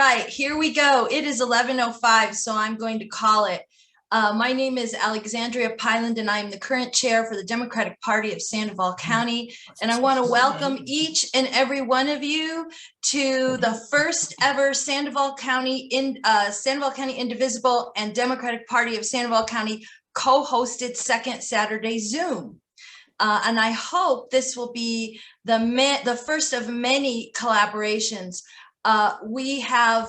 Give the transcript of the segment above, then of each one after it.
right, here we go. It is 11:05, so I'm going to call it. My name is Alexandria Piland, and I am the current chair for the Democratic Party of Sandoval County. And I want to welcome each and every one of you to the first ever Sandoval County Indivisible and Democratic Party of Sandoval County co-hosted second Saturday Zoom. And I hope this will be the first of many collaborations. We have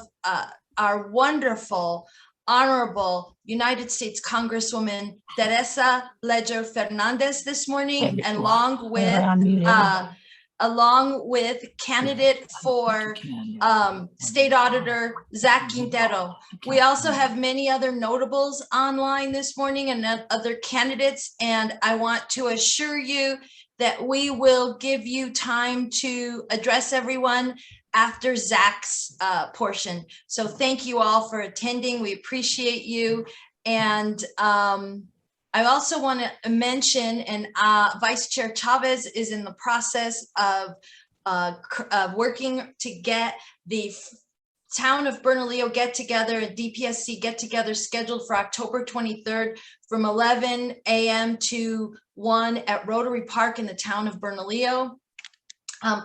our wonderful, honorable United States Congresswoman Teresa Leger-Fernandez this morning, and along with candidate for State Auditor Zack Quintero. We also have many other notables online this morning and other candidates, and I want to assure you that we will give you time to address everyone after Zach's portion. So thank you all for attending. We appreciate you. And I also want to mention, and Vice Chair Chavez is in the process of working to get the Town of Bernalillo get-together, a DPSC get-together scheduled for October 23rd from 11 a.m. to 1 at Rotary Park in the town of Bernalillo.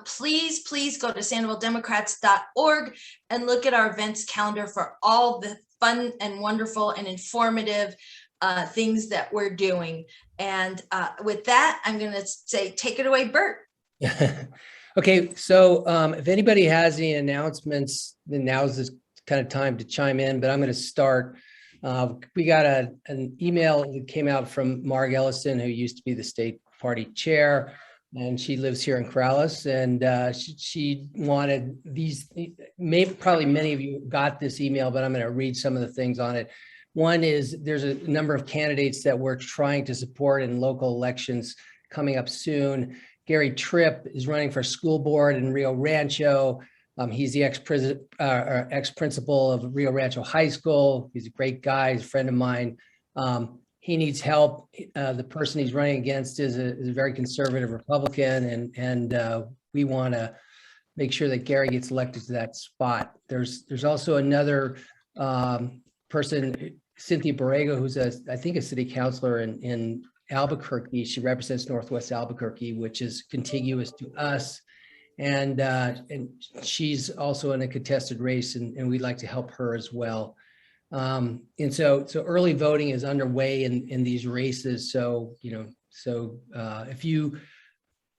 Please go to sandovaldemocrats.org and look at our events calendar for all the fun and wonderful and informative things that we're doing. And with that, I'm going to say, take it away, Bert. Okay, so if anybody has any announcements, then now's this kind of time to chime in, but I'm going to start. We got an email that came out from Marg Ellison, who used to be the state party chair, and she lives here in Corrales, and she wanted these, probably many of you got this email, but I'm going to read some of the things on it. One is there's a number of candidates that we're trying to support in local elections coming up soon. Gary Tripp is running for school board in Rio Rancho. He's the ex-principal of Rio Rancho High School. He's a great guy, he's a friend of mine. He needs help. The person he's running against is a very conservative Republican, and we want to make sure that Gary gets elected to that spot. There's also another person, Cynthia Borrego, who's I think a city councilor in Albuquerque. She represents Northwest Albuquerque, which is contiguous to us, and she's also in a contested race, and we'd like to help her as well. And so early voting is underway in these races. So if you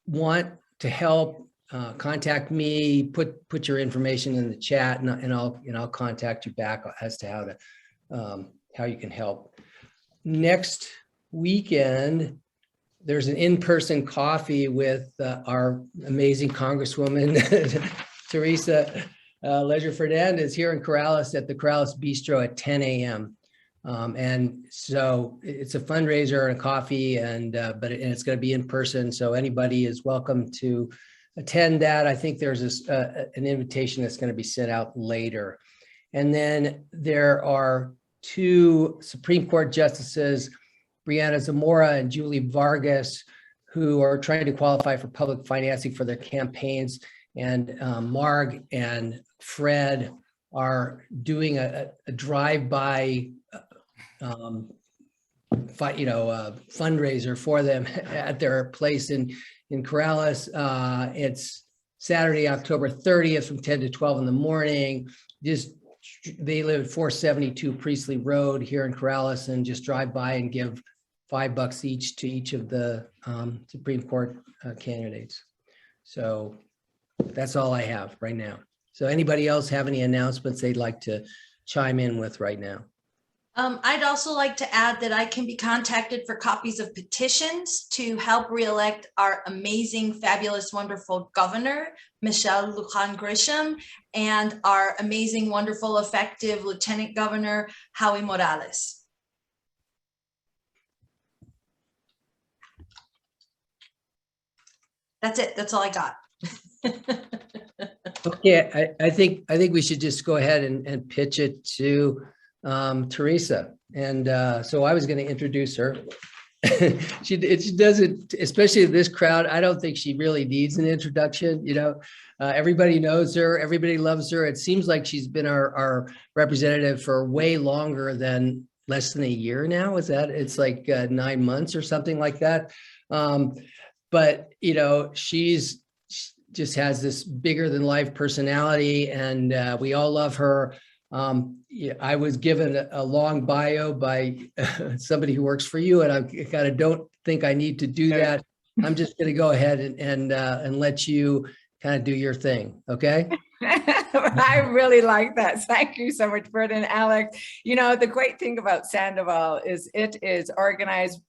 want to help, contact me. Put your information in the chat, and I'll contact you back as to how you can help. Next weekend, there's an in-person coffee with our amazing Congresswoman Teresa Leger-Fernandez here in Corrales at the Corrales Bistro at 10 a.m. And so it's a fundraiser and a coffee, but it's going to be in person. So anybody is welcome to attend that. I think there's an invitation that's going to be sent out later. And then there are two Supreme Court justices, Brianna Zamora and Julie Vargas, who are trying to qualify for public financing for their campaigns. And Marg and Fred are doing a drive-by fundraiser for them at their place in Corrales. It's Saturday, October 30th from 10 to 12 in the morning. They live at 472 Priestley Road here in Corrales, and just drive by and give $5 each to each of the Supreme Court candidates. So that's all I have right now. So anybody else have any announcements they'd like to chime in with right now? I'd also like to add that I can be contacted for copies of petitions to help reelect our amazing, fabulous, wonderful governor, Michelle Lujan Grisham, and our amazing, wonderful, effective Lieutenant Governor, Howie Morales. That's it. That's all I got. Okay, I think we should just go ahead and pitch it to Teresa. And so I was going to introduce her. She doesn't, especially this crowd, I don't think she really needs an introduction. Everybody knows her. Everybody loves her. It seems like she's been our representative for way longer than less than a year now. Is that? It's like 9 months or something like that. But she just has this bigger than life personality, and we all love her. I was given a long bio by somebody who works for you, and I kind of don't think I need to do that. I'm just going to go ahead and let you kind of do your thing. Okay. I really like that. Thank you so much, Bert and Alex. The great thing about Sandoval is it is organized.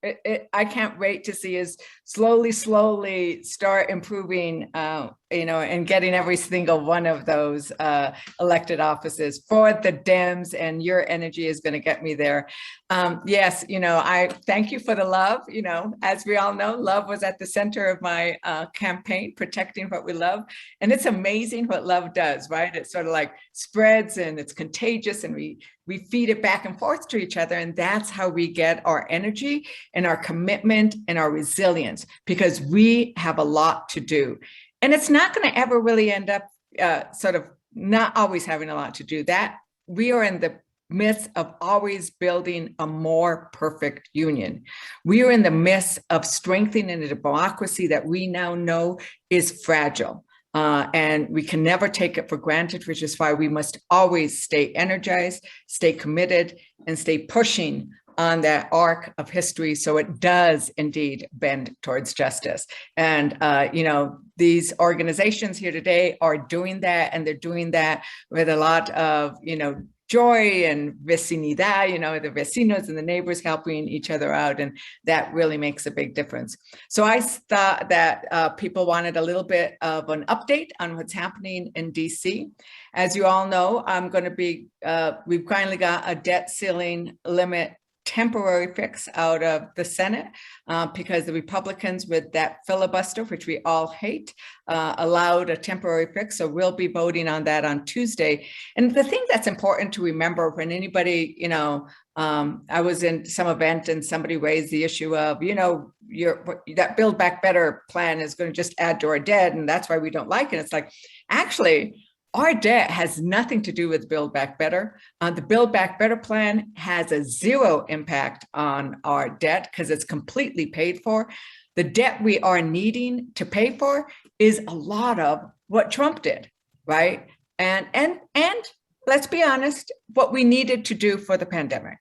I can't wait to see us slowly start improving, and getting every single one of those elected offices for the Dems, and your energy is going to get me there. Yes, I thank you for the love. As we all know, love was at the center of my campaign, protecting what we love. And it's amazing what love does, right? It sort of like spreads and it's contagious, and we feed it back and forth to each other. And that's how we get our energy and our commitment and our resilience, because we have a lot to do. And it's not going to ever really end up sort of not always having a lot to do. That we are in the midst of always building a more perfect union. We are in the midst of strengthening a democracy that we now know is fragile. And we can never take it for granted, which is why we must always stay energized, stay committed, and stay pushing on that arc of history so it does indeed bend towards justice. And, these organizations here today are doing that, and they're doing that with a lot of, joy and vecinidad, the vecinos and the neighbors helping each other out. And that really makes a big difference. So I thought that people wanted a little bit of an update on what's happening in DC. As you all know, I'm going to be, we've finally got a debt ceiling limit temporary fix out of the Senate because the Republicans, with that filibuster, which we all hate, allowed a temporary fix. So we'll be voting on that on Tuesday. And the thing that's important to remember when anybody, I was in some event and somebody raised the issue of, that Build Back Better plan is going to just add to our debt, and that's why we don't like it. It's like, actually, our debt has nothing to do with Build Back Better. The Build Back Better plan has a zero impact on our debt because it's completely paid for. The debt we are needing to pay for is a lot of what Trump did, right? And let's be honest, what we needed to do for the pandemic.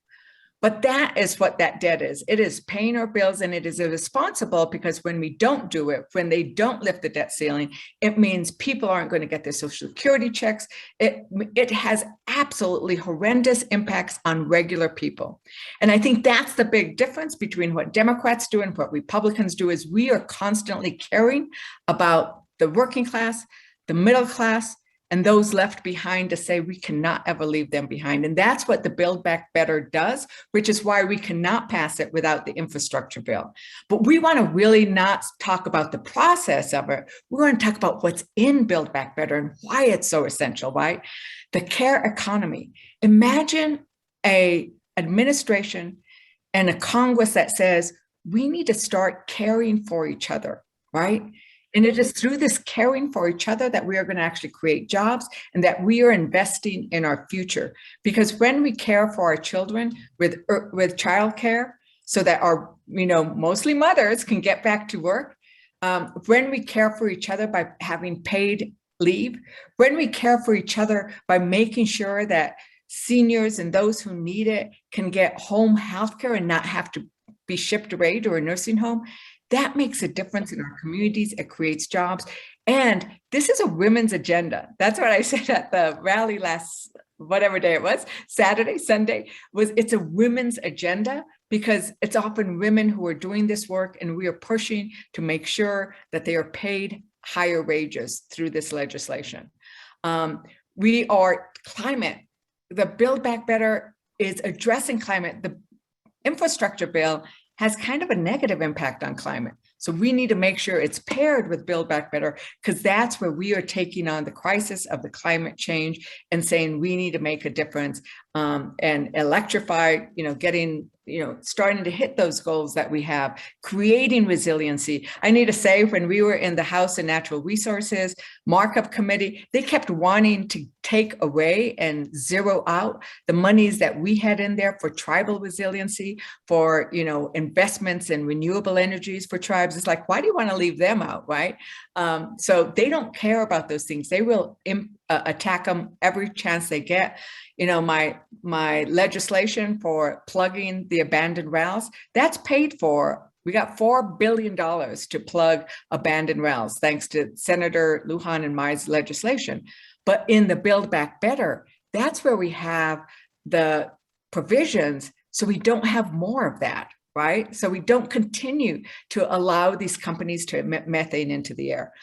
But that is what that debt is. It is paying our bills, and it is irresponsible because when we don't do it, when they don't lift the debt ceiling, it means people aren't going to get their Social Security checks. It has absolutely horrendous impacts on regular people. And I think that's the big difference between what Democrats do and what Republicans do, is we are constantly caring about the working class, the middle class, and those left behind, to say we cannot ever leave them behind. And that's what the Build Back Better does, which is why we cannot pass it without the infrastructure bill. But we want to really not talk about the process of it. We want to talk about what's in Build Back Better and why it's so essential, right? The care economy. Imagine an administration and a Congress that says, we need to start caring for each other, right? And it is through this caring for each other that we are going to actually create jobs, and that we are investing in our future. Because when we care for our children with childcare, so that our, mostly mothers can get back to work, when we care for each other by having paid leave, when we care for each other by making sure that seniors and those who need it can get home health care and not have to be shipped away to a nursing home, that makes a difference in our communities. It creates jobs. And this is a women's agenda. That's what I said at the rally last, whatever day it was, Saturday, Sunday, it's a women's agenda, because it's often women who are doing this work, and we are pushing to make sure that they are paid higher wages through this legislation. We are climate. The Build Back Better is addressing climate. The infrastructure bill has kind of a negative impact on climate. So we need to make sure it's paired with Build Back Better, because that's where we are taking on the crisis of the climate change and saying we need to make a difference, and electrify, getting, starting to hit those goals that we have, creating resiliency. I need to say, when we were in the House and Natural Resources Markup Committee, they kept wanting to take away and zero out the monies that we had in there for tribal resiliency, for, investments in renewable energies for tribes. It's like, why do you want to leave them out, right? So they don't care about those things. They will attack them every chance they get. My legislation for plugging the abandoned wells, that's paid for. We got $4 billion to plug abandoned wells, thanks to Senator Lujan and my legislation. But in the Build Back Better, that's where we have the provisions, so we don't have more of that, right? So we don't continue to allow these companies to emit methane into the air.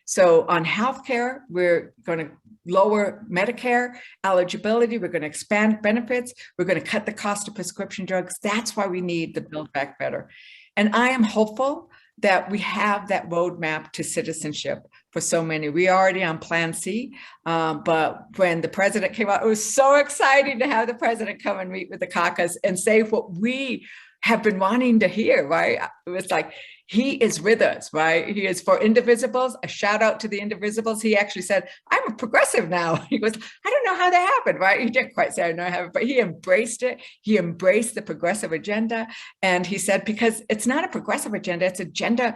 So on healthcare, we're going to lower Medicare eligibility. We're going to expand benefits. We're going to cut the cost of prescription drugs. That's why we need the Build Back Better. And I am hopeful that we have that roadmap to citizenship for so many. We are already on Plan C, but when the president came out, it was so exciting to have the president come and meet with the caucus and say what we have been wanting to hear, right? It was like, he is with us, right? He is for Indivisibles. A shout out to the Indivisibles. He actually said, I'm a progressive now. He goes, I don't know how that happened, right? He didn't quite say I don't know how it happened, but he embraced it. He embraced the progressive agenda. And he said, because it's not a progressive agenda, it's an agenda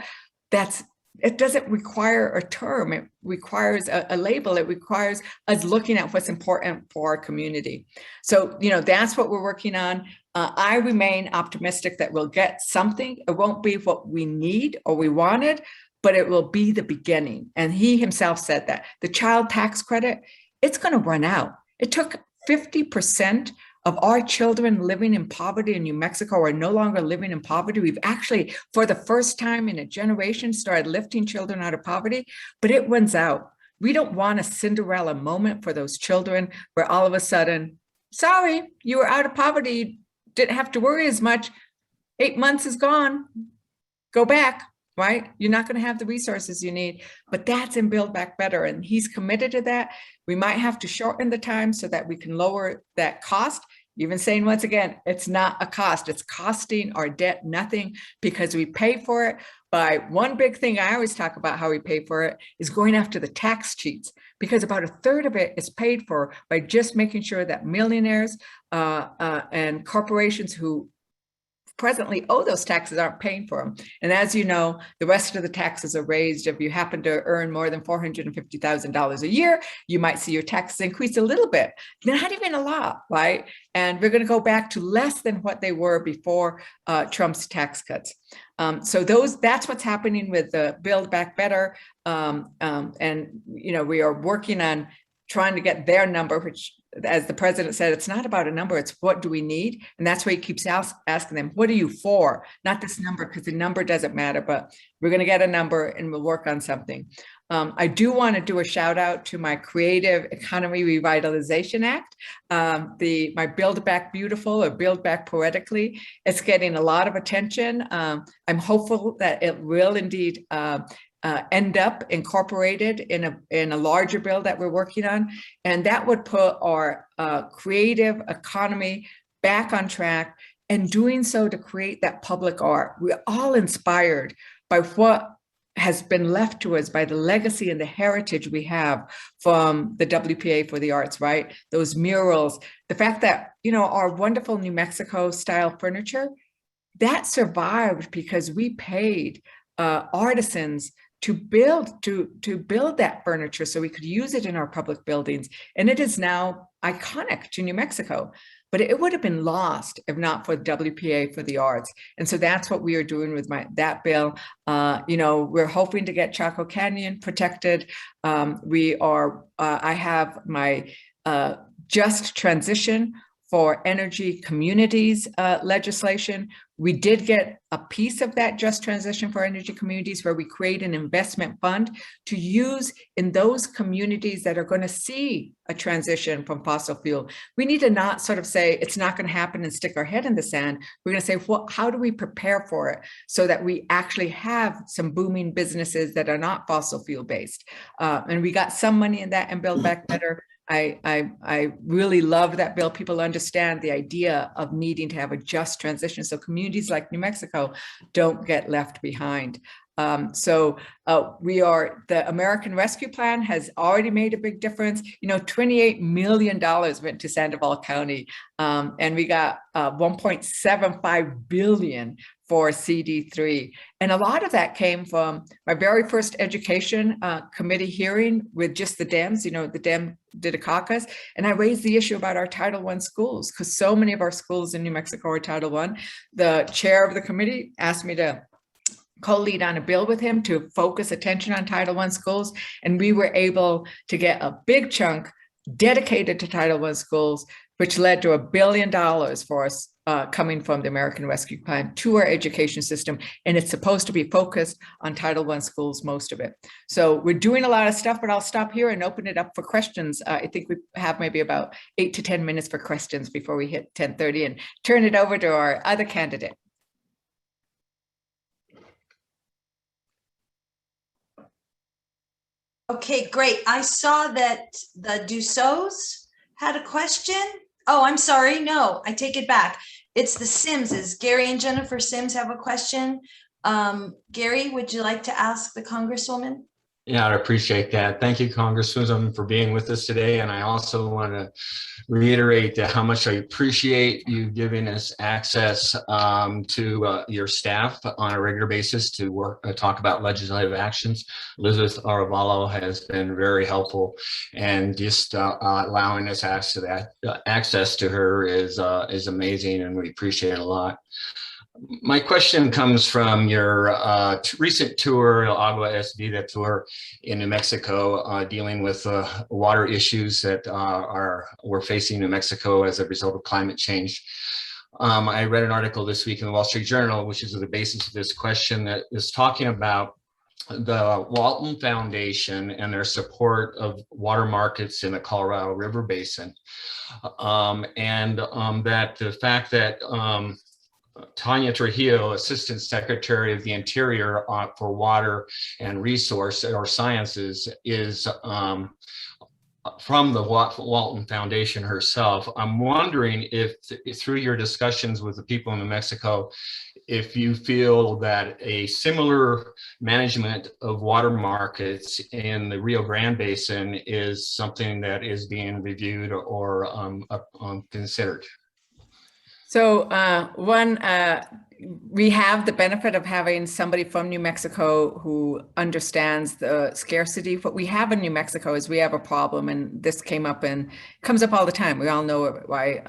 it doesn't require a term. It requires a label. It requires us looking at what's important for our community. So, that's what we're working on. I remain optimistic that we'll get something. It won't be what we need or we wanted, but it will be the beginning. And he himself said that. The child tax credit, it's going to run out. It took 50% of our children living in poverty in New Mexico are no longer living in poverty. We've actually, for the first time in a generation, started lifting children out of poverty, but it runs out. We don't want a Cinderella moment for those children where all of a sudden, sorry, you were out of poverty, you didn't have to worry as much. 8 months is gone, go back, right? You're not going to have the resources you need, but that's in Build Back Better. And he's committed to that. We might have to shorten the time so that we can lower that cost. Even saying, once again, it's not a cost. It's costing our debt nothing, because we pay for it by one big thing I always talk about how we pay for it is going after the tax cheats, because about a third of it is paid for by just making sure that millionaires and corporations who presently owe those taxes aren't paying for them. And as you know, the rest of the taxes are raised. If you happen to earn more than $450,000 a year, you might see your taxes increase a little bit, not even a lot, right? And we're going to go back to less than what they were before Trump's tax cuts. So that's what's happening with the Build Back Better. And we are working on trying to get their number, which, as the president said, it's not about a number, it's what do we need? And that's why he keeps asking them, what are you for? Not this number, because the number doesn't matter, but we're going to get a number and we'll work on something. I do want to do a shout out to my Creative Economy Revitalization Act, my Build Back Beautiful or Build Back Poetically. It's getting a lot of attention. I'm hopeful that it will indeed end up incorporated in a larger bill that we're working on. And that would put our creative economy back on track, and doing so to create that public art. We're all inspired by what has been left to us, by the legacy and the heritage we have from the WPA for the Arts, right? Those murals, the fact that, our wonderful New Mexico style furniture, that survived because we paid artisans to build that furniture so we could use it in our public buildings. And it is now iconic to New Mexico, but it would have been lost if not for the WPA for the Arts. And so that's what we are doing with that bill. We're hoping to get Chaco Canyon protected. I have my just transition for energy communities legislation. We did get a piece of that just transition for energy communities, where we create an investment fund to use in those communities that are going to see a transition from fossil fuel. We need to not sort of say it's not going to happen and stick our head in the sand. We're going to say, well, how do we prepare for it so that we actually have some booming businesses that are not fossil fuel based? And we got some money in that and Build Back Better. I really love that bill. People understand the idea of needing to have a just transition so communities like New Mexico don't get left behind. The American Rescue Plan has already made a big difference. You know, $28 million went to Sandoval County, and we got 1.75 billion for CD3. And a lot of that came from my very first education committee hearing with just the Dems. You know, the Dem did a caucus, and I raised the issue about our Title I schools, because so many of our schools in New Mexico are Title I. The chair of the committee asked me to co-lead on a bill with him to focus attention on Title I schools. And we were able to get a big chunk dedicated to Title I schools, which led to $1 billion for us coming from the American Rescue Plan to our education system. And it's supposed to be focused on Title I schools, most of it. So we're doing a lot of stuff, but I'll stop here and open it up for questions. I think we have maybe about 8 to 10 minutes for questions before we hit 10:30 and turn it over to our other candidate. Okay, great. I saw that the Dussaults had a question. Oh, I'm sorry. No, I take it back. It's the Simses. Gary and Jennifer Sims have a question. Gary, would you like to ask the Congresswoman? Yeah, I appreciate that. Thank you, Congresswoman, for being with us today. And I also want to reiterate how much I appreciate you giving us access to your staff on a regular basis to talk about legislative actions. Elizabeth Arevalo has been very helpful, and just allowing us access to her is amazing, and we appreciate it a lot. My question comes from your recent tour, Agua es Vida tour in New Mexico, dealing with water issues that we're facing in New Mexico as a result of climate change. I read an article this week in the Wall Street Journal, which is the basis of this question, that is talking about the Walton Foundation and their support of water markets in the Colorado River Basin, that the fact that Tanya Trujillo, Assistant Secretary of the Interior for Water and Resource or Sciences, is from the Walton Foundation herself. I'm wondering if, through your discussions with the people in New Mexico, if you feel that a similar management of water markets in the Rio Grande Basin is something that is being reviewed or considered. So we have the benefit of having somebody from New Mexico who understands the scarcity. What we have in New Mexico is we have a problem, and this comes up all the time. We all know it, why.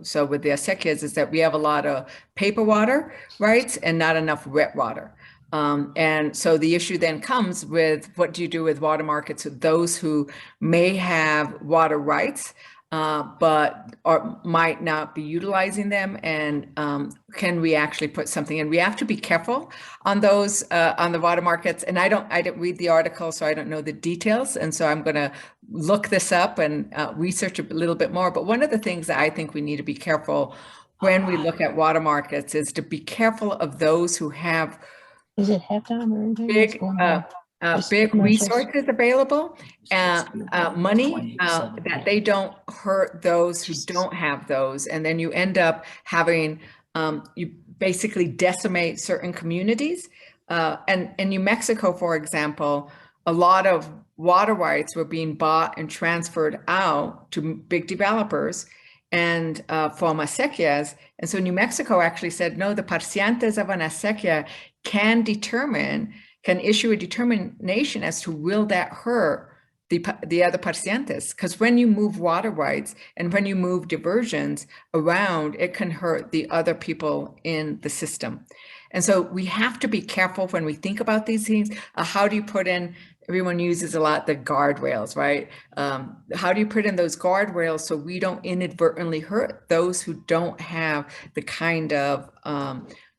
So with the acequias is that we have a lot of paper water rights and not enough wet water. And so the issue then comes with, what do you do with water markets with those who may have water rights, but might not be utilizing them, and can we actually put something in? We have to be careful on those on the water markets. And I didn't read the article, so I don't know the details. And so I'm going to look this up and research a little bit more. But one of the things that I think we need to be careful when we look at water markets is to be careful of those who have big resources available, money, that they don't hurt those who don't have those. And then you end up having, you basically decimate certain communities. And in New Mexico, for example, a lot of water rights were being bought and transferred out to big developers and from acequias. And so New Mexico actually said, no, the parciantes of an acequia can issue a determination as to will that hurt the other parciantes, because when you move water rights and when you move diversions around, it can hurt the other people in the system. And so we have to be careful when we think about these things. How do you put in everyone uses a lot the guardrails, right? How do you put in those guardrails so we don't inadvertently hurt those who don't have the kind of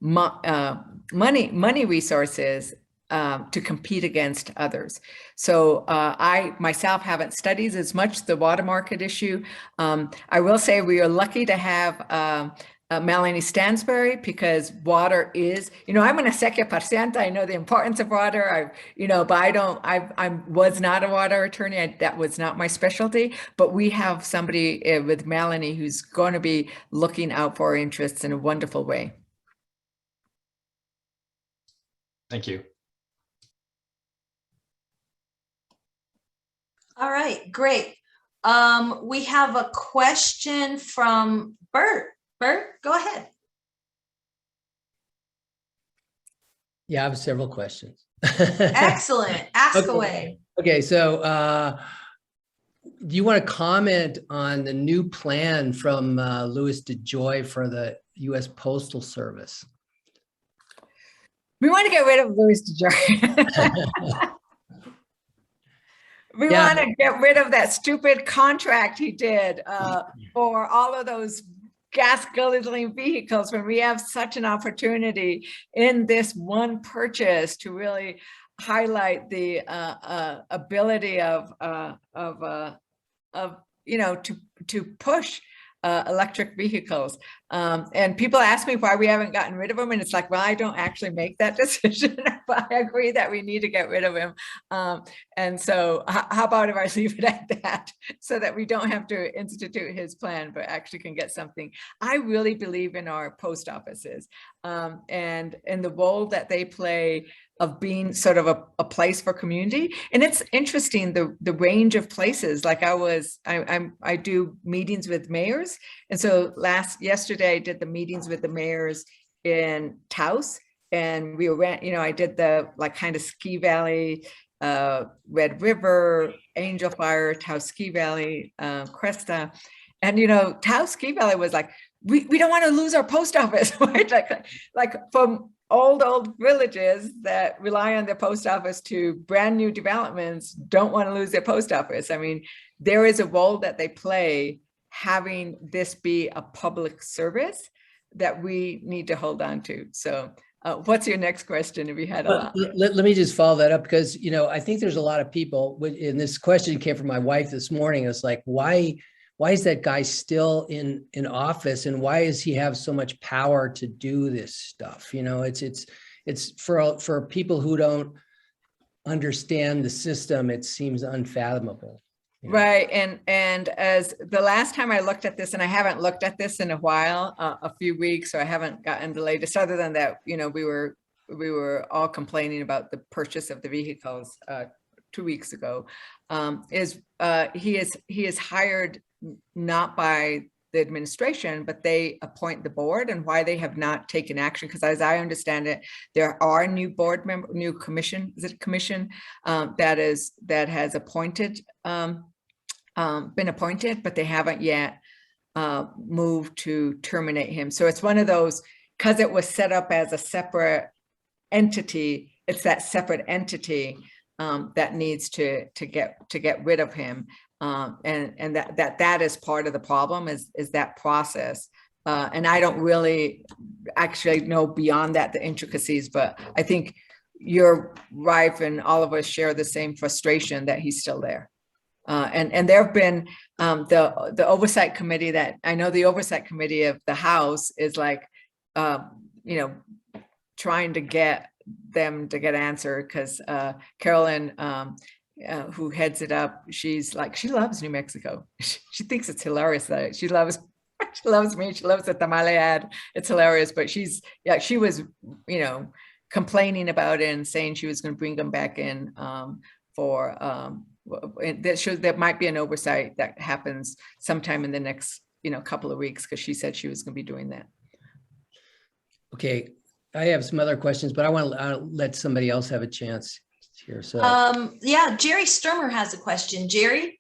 money resources to compete against others? So I myself haven't studied as much the water market issue. I will say we are lucky to have Melanie Stansbury, because water is, I'm an Acequia Paciente. I know the importance of water. But I was not a water attorney. That was not my specialty. But we have somebody with Melanie who's going to be looking out for our interests in a wonderful way. Thank you. All right, great. We have a question from Bert. Bert, go ahead. Yeah, I have several questions. Excellent. Ask Okay. away. Okay, so do you want to comment on the new plan from Louis DeJoy for the U.S. Postal Service? We want to get rid of Louis DeJoy. We want to get rid of that stupid contract he did for all of those gas guzzling vehicles, when we have such an opportunity in this one purchase to really highlight the ability to push electric vehicles. And people ask me why we haven't gotten rid of him. And it's like, well, I don't actually make that decision, but I agree that we need to get rid of him. And so how about if I leave it at that, so that we don't have to institute his plan, but actually can get something. I really believe in our post offices and in the role that they play of being sort of a place for community. And it's interesting, the range of places. Like I do meetings with mayors. And so yesterday I did the meetings with the mayors in Taos, and we went, I did the kind of Ski Valley, Red River, Angel Fire, Taos Ski Valley, Cresta. And, Taos Ski Valley was like, we don't want to lose our post office, right? Like from old villages that rely on their post office to brand new developments don't want to lose their post office. I mean, there is a role that they play, having this be a public service that we need to hold on to. So what's your next question, if you had a lot? Let me just follow that up, because, I think there's a lot of people, and this question came from my wife this morning. It's like, why is that guy still in office, and why does he have so much power to do this stuff? It's for people who don't understand the system, it seems unfathomable. Right. And as the last time I looked at this, and I haven't looked at this in a while, a few weeks, so I haven't gotten the latest, other than that, we were all complaining about the purchase of the vehicles 2 weeks ago, he is hired not by the administration, but they appoint the board, and why they have not taken action. Because as I understand it, there are new board member, new commission, that has appointed, been appointed, but they haven't yet moved to terminate him. So it's one of those, because it was set up as a separate entity, it's that separate entity that needs to get rid of him. And that is part of the problem, is that process. And I don't really actually know beyond that, the intricacies, but I think your wife and all of us share the same frustration that he's still there. And there have been the oversight committee, that I know the oversight committee of the House is like, trying to get them to get answered, because Carolyn, who heads it up, she's like, she loves New Mexico. She thinks it's hilarious that she loves me. She loves the tamale ad. It's hilarious. But she was, complaining about it and saying she was going to bring them back in for that might be an oversight that happens sometime in the next, couple of weeks, because she said she was going to be doing that. Okay. I have some other questions, but I want to let somebody else have a chance here. So, yeah, Jerry STERMER has a question. Jerry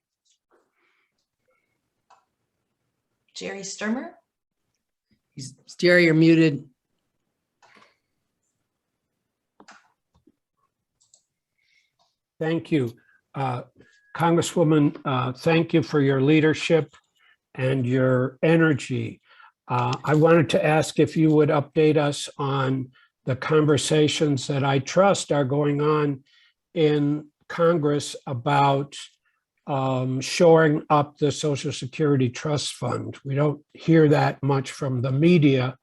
STERMER. Jerry, you're muted. Thank you. Congresswoman, thank you for your leadership and your energy. I wanted to ask if you would update us on the conversations that I trust are going on in Congress about shoring up the Social Security Trust Fund. We don't hear that much from the media,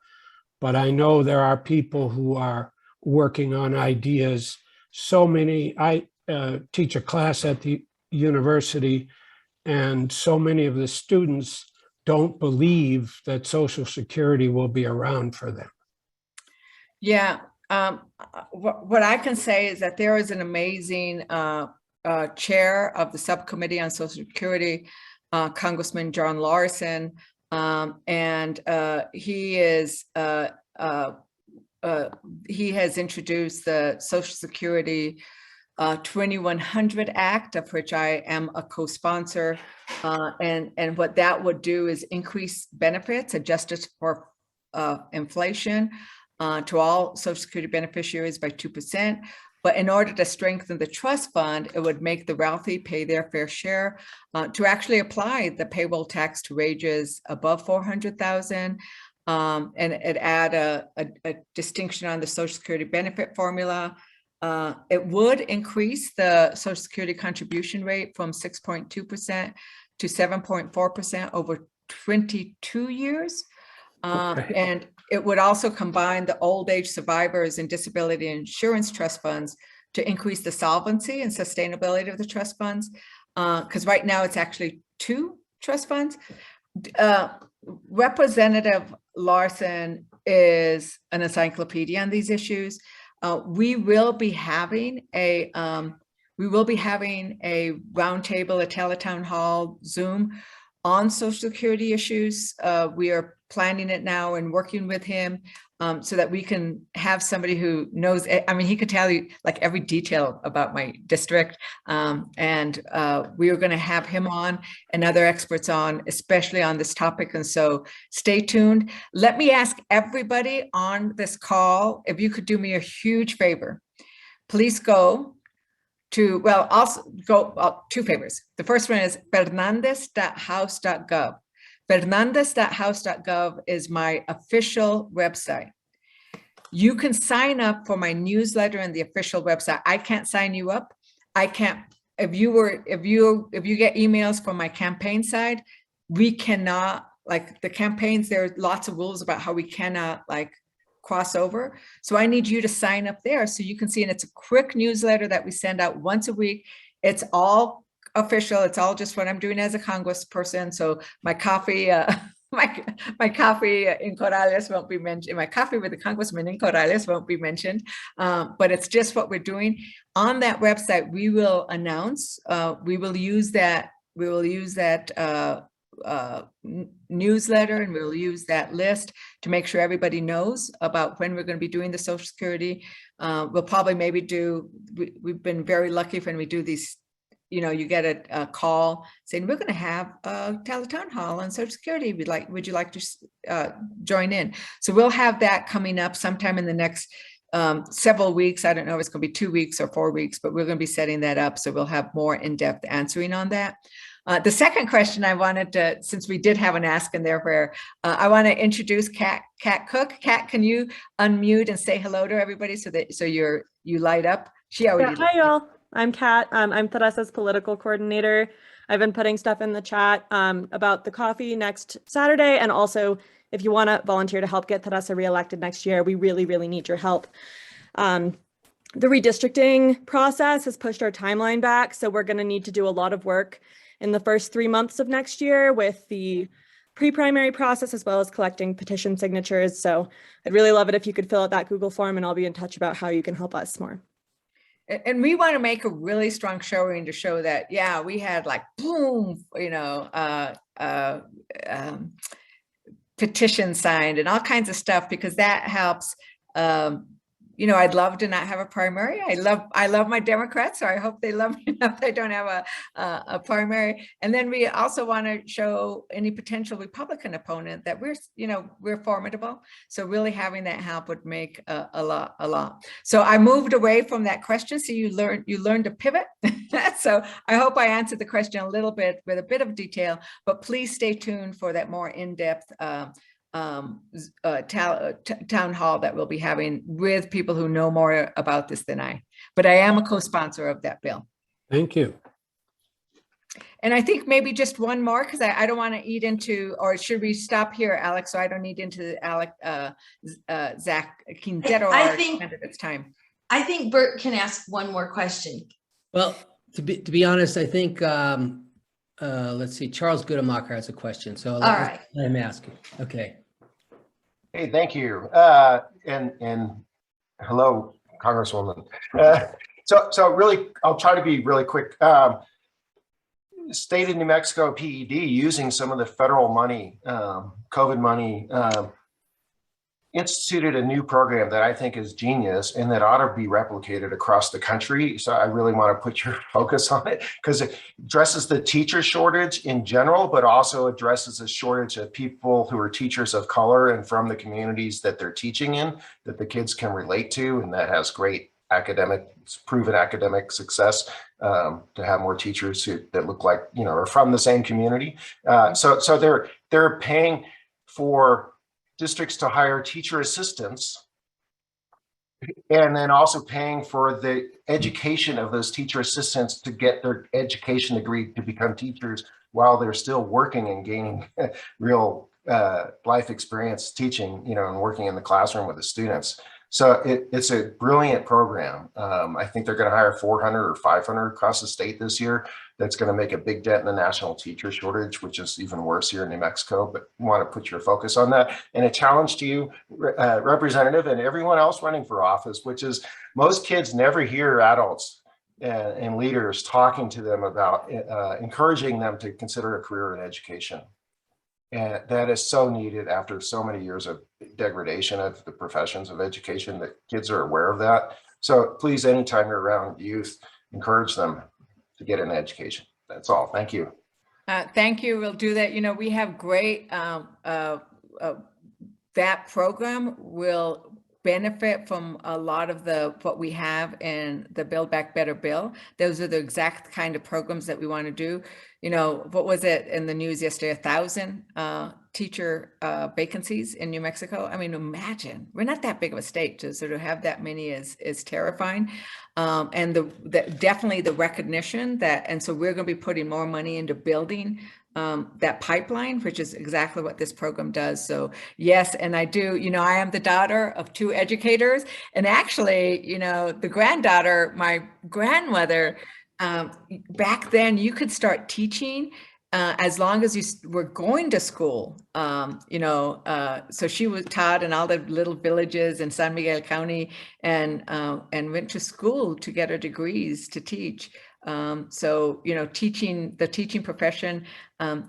but I know there are people who are working on ideas. I teach a class at the university, and so many of the students don't believe that Social Security will be around for them. Yeah, what I can say is that there is an amazing chair of the subcommittee on Social Security, Congressman John Larson, and he has introduced the Social Security 2100 Act, of which I am a co-sponsor, and what that would do is increase benefits adjusted for inflation to all Social Security beneficiaries by 2%. But in order to strengthen the trust fund, it would make the wealthy pay their fair share to actually apply the payroll tax to wages above 400,000, and it add a distinction on the Social Security benefit formula. It would increase the Social Security contribution rate from 6.2% to 7.4% over 22 years. Okay. And it would also combine the old age survivors and disability insurance trust funds to increase the solvency and sustainability of the trust funds. Because right now it's actually 2 trust funds. Representative Larson is an encyclopedia on these issues. We will be having a roundtable, a teletown hall, Zoom on Social Security issues. We are planning it now and working with him so that we can have somebody who knows. I mean, he could tell you like every detail about my district, and we are going to have him on and other experts on, especially on this topic. And so stay tuned. Let me ask everybody on this call, if you could do me a huge favor, please go to, well, also go 2 favors. The first one is fernandez.house.gov. Fernandez.house.gov is my official website. You can sign up for my newsletter and the official website. I can't sign you up. I can't, if you get emails from my campaign side, we cannot, like the campaigns, there are lots of rules about how we cannot like cross over. So I need you to sign up there so you can see, and it's a quick newsletter that we send out once a week. It's all official. It's all just what I'm doing as a congressperson. So my coffee, my coffee in Corrales won't be mentioned. My coffee with the congressman in Corrales won't be mentioned, but it's just what we're doing. On that website, we will announce, we will use that newsletter, and we'll use that list to make sure everybody knows about when we're going to be doing the Social Security. We'll probably maybe do, we've been very lucky when we do these, you know, you get a call saying, we're going to have a teletown hall on Social Security. Would you like to join in? So we'll have that coming up sometime in the next several weeks. I don't know if it's going to be 2 weeks or 4 weeks, but we're going to be setting that up. So we'll have more in-depth answering on that. The second question I wanted to, since we did have an ask in there where I want to introduce Kat Cook. Kat, can you unmute and say hello to everybody so that you light up? She already. Hi y'all. I'm Kat. I'm Teresa's political coordinator. I've been putting stuff in the chat about the coffee next Saturday, and also if you want to volunteer to help get Teresa reelected next year, we really, really need your help. The redistricting process has pushed our timeline back, so we're going to need to do a lot of work in the first 3 months of next year with the pre-primary process as well as collecting petition signatures. So I'd really love it if you could fill out that Google form, and I'll be in touch about how you can help us more. And we want to make a really strong showing to show that, yeah, we had like, boom, you know, petition signed and all kinds of stuff, because that helps, you I'd love to not have a primary. I love my Democrats, so I hope they love me enough they don't have a primary. And then we also want to show any potential Republican opponent that we're formidable. So really having that help would make a lot. So I moved away from that question. So you learned to pivot. So I hope I answered the question a little bit with a bit of detail, but please stay tuned for that more in-depth town hall that we'll be having with people who know more about this than I. But I am a co-sponsor of that bill. Thank you. And I think maybe just one more, because I don't want to eat into, or should we stop here, Alex? So I don't need into Zack Quintero. I think it's time. I think Bert can ask one more question. Well, to be honest, I think, let's see, Charles Goodmacher has a question. So let him ask it. Okay. Hey, thank you. And hello, Congresswoman. So really, I'll try to be really quick. State of New Mexico PED using some of the federal money, COVID money, instituted a new program that I think is genius and that ought to be replicated across the country. So I really want to put your focus on it because it addresses the teacher shortage in general, but also addresses the shortage of people who are teachers of color and from the communities that they're teaching in, that the kids can relate to, and that has great proven academic success to have more teachers that look like, are from the same community. So they're paying for districts to hire teacher assistants, and then also paying for the education of those teacher assistants to get their education degree to become teachers while they're still working and gaining real life experience teaching, and working in the classroom with the students. So it's a brilliant program. I think they're going to hire 400 or 500 across the state this year. That's going to make a big dent in the national teacher shortage, which is even worse here in New Mexico, but you want to put your focus on that. And a challenge to you, Representative, and everyone else running for office, which is most kids never hear adults and leaders talking to them about encouraging them to consider a career in education. And that is so needed after so many years of degradation of the professions of education, that kids are aware of that. So please, anytime you're around youth, encourage them to get an education. That's all. Thank you. Thank you. We'll do that. We have great, that program will benefit from a lot of what we have in the Build Back Better bill. Those are the exact kind of programs that we want to do. What was it in the news yesterday? 1,000 teacher vacancies in New Mexico. I mean, imagine, we're not that big of a state, so to have that many is terrifying. And definitely the recognition that, and so we're going to be putting more money into building that pipeline, which is exactly what this program does. So yes, and I do, I am the daughter of 2 educators, and actually, the granddaughter, my grandmother, back then you could start teaching as long as you were going to school, so she was taught in all the little villages in San Miguel County and went to school to get her degrees to teach. So, the teaching profession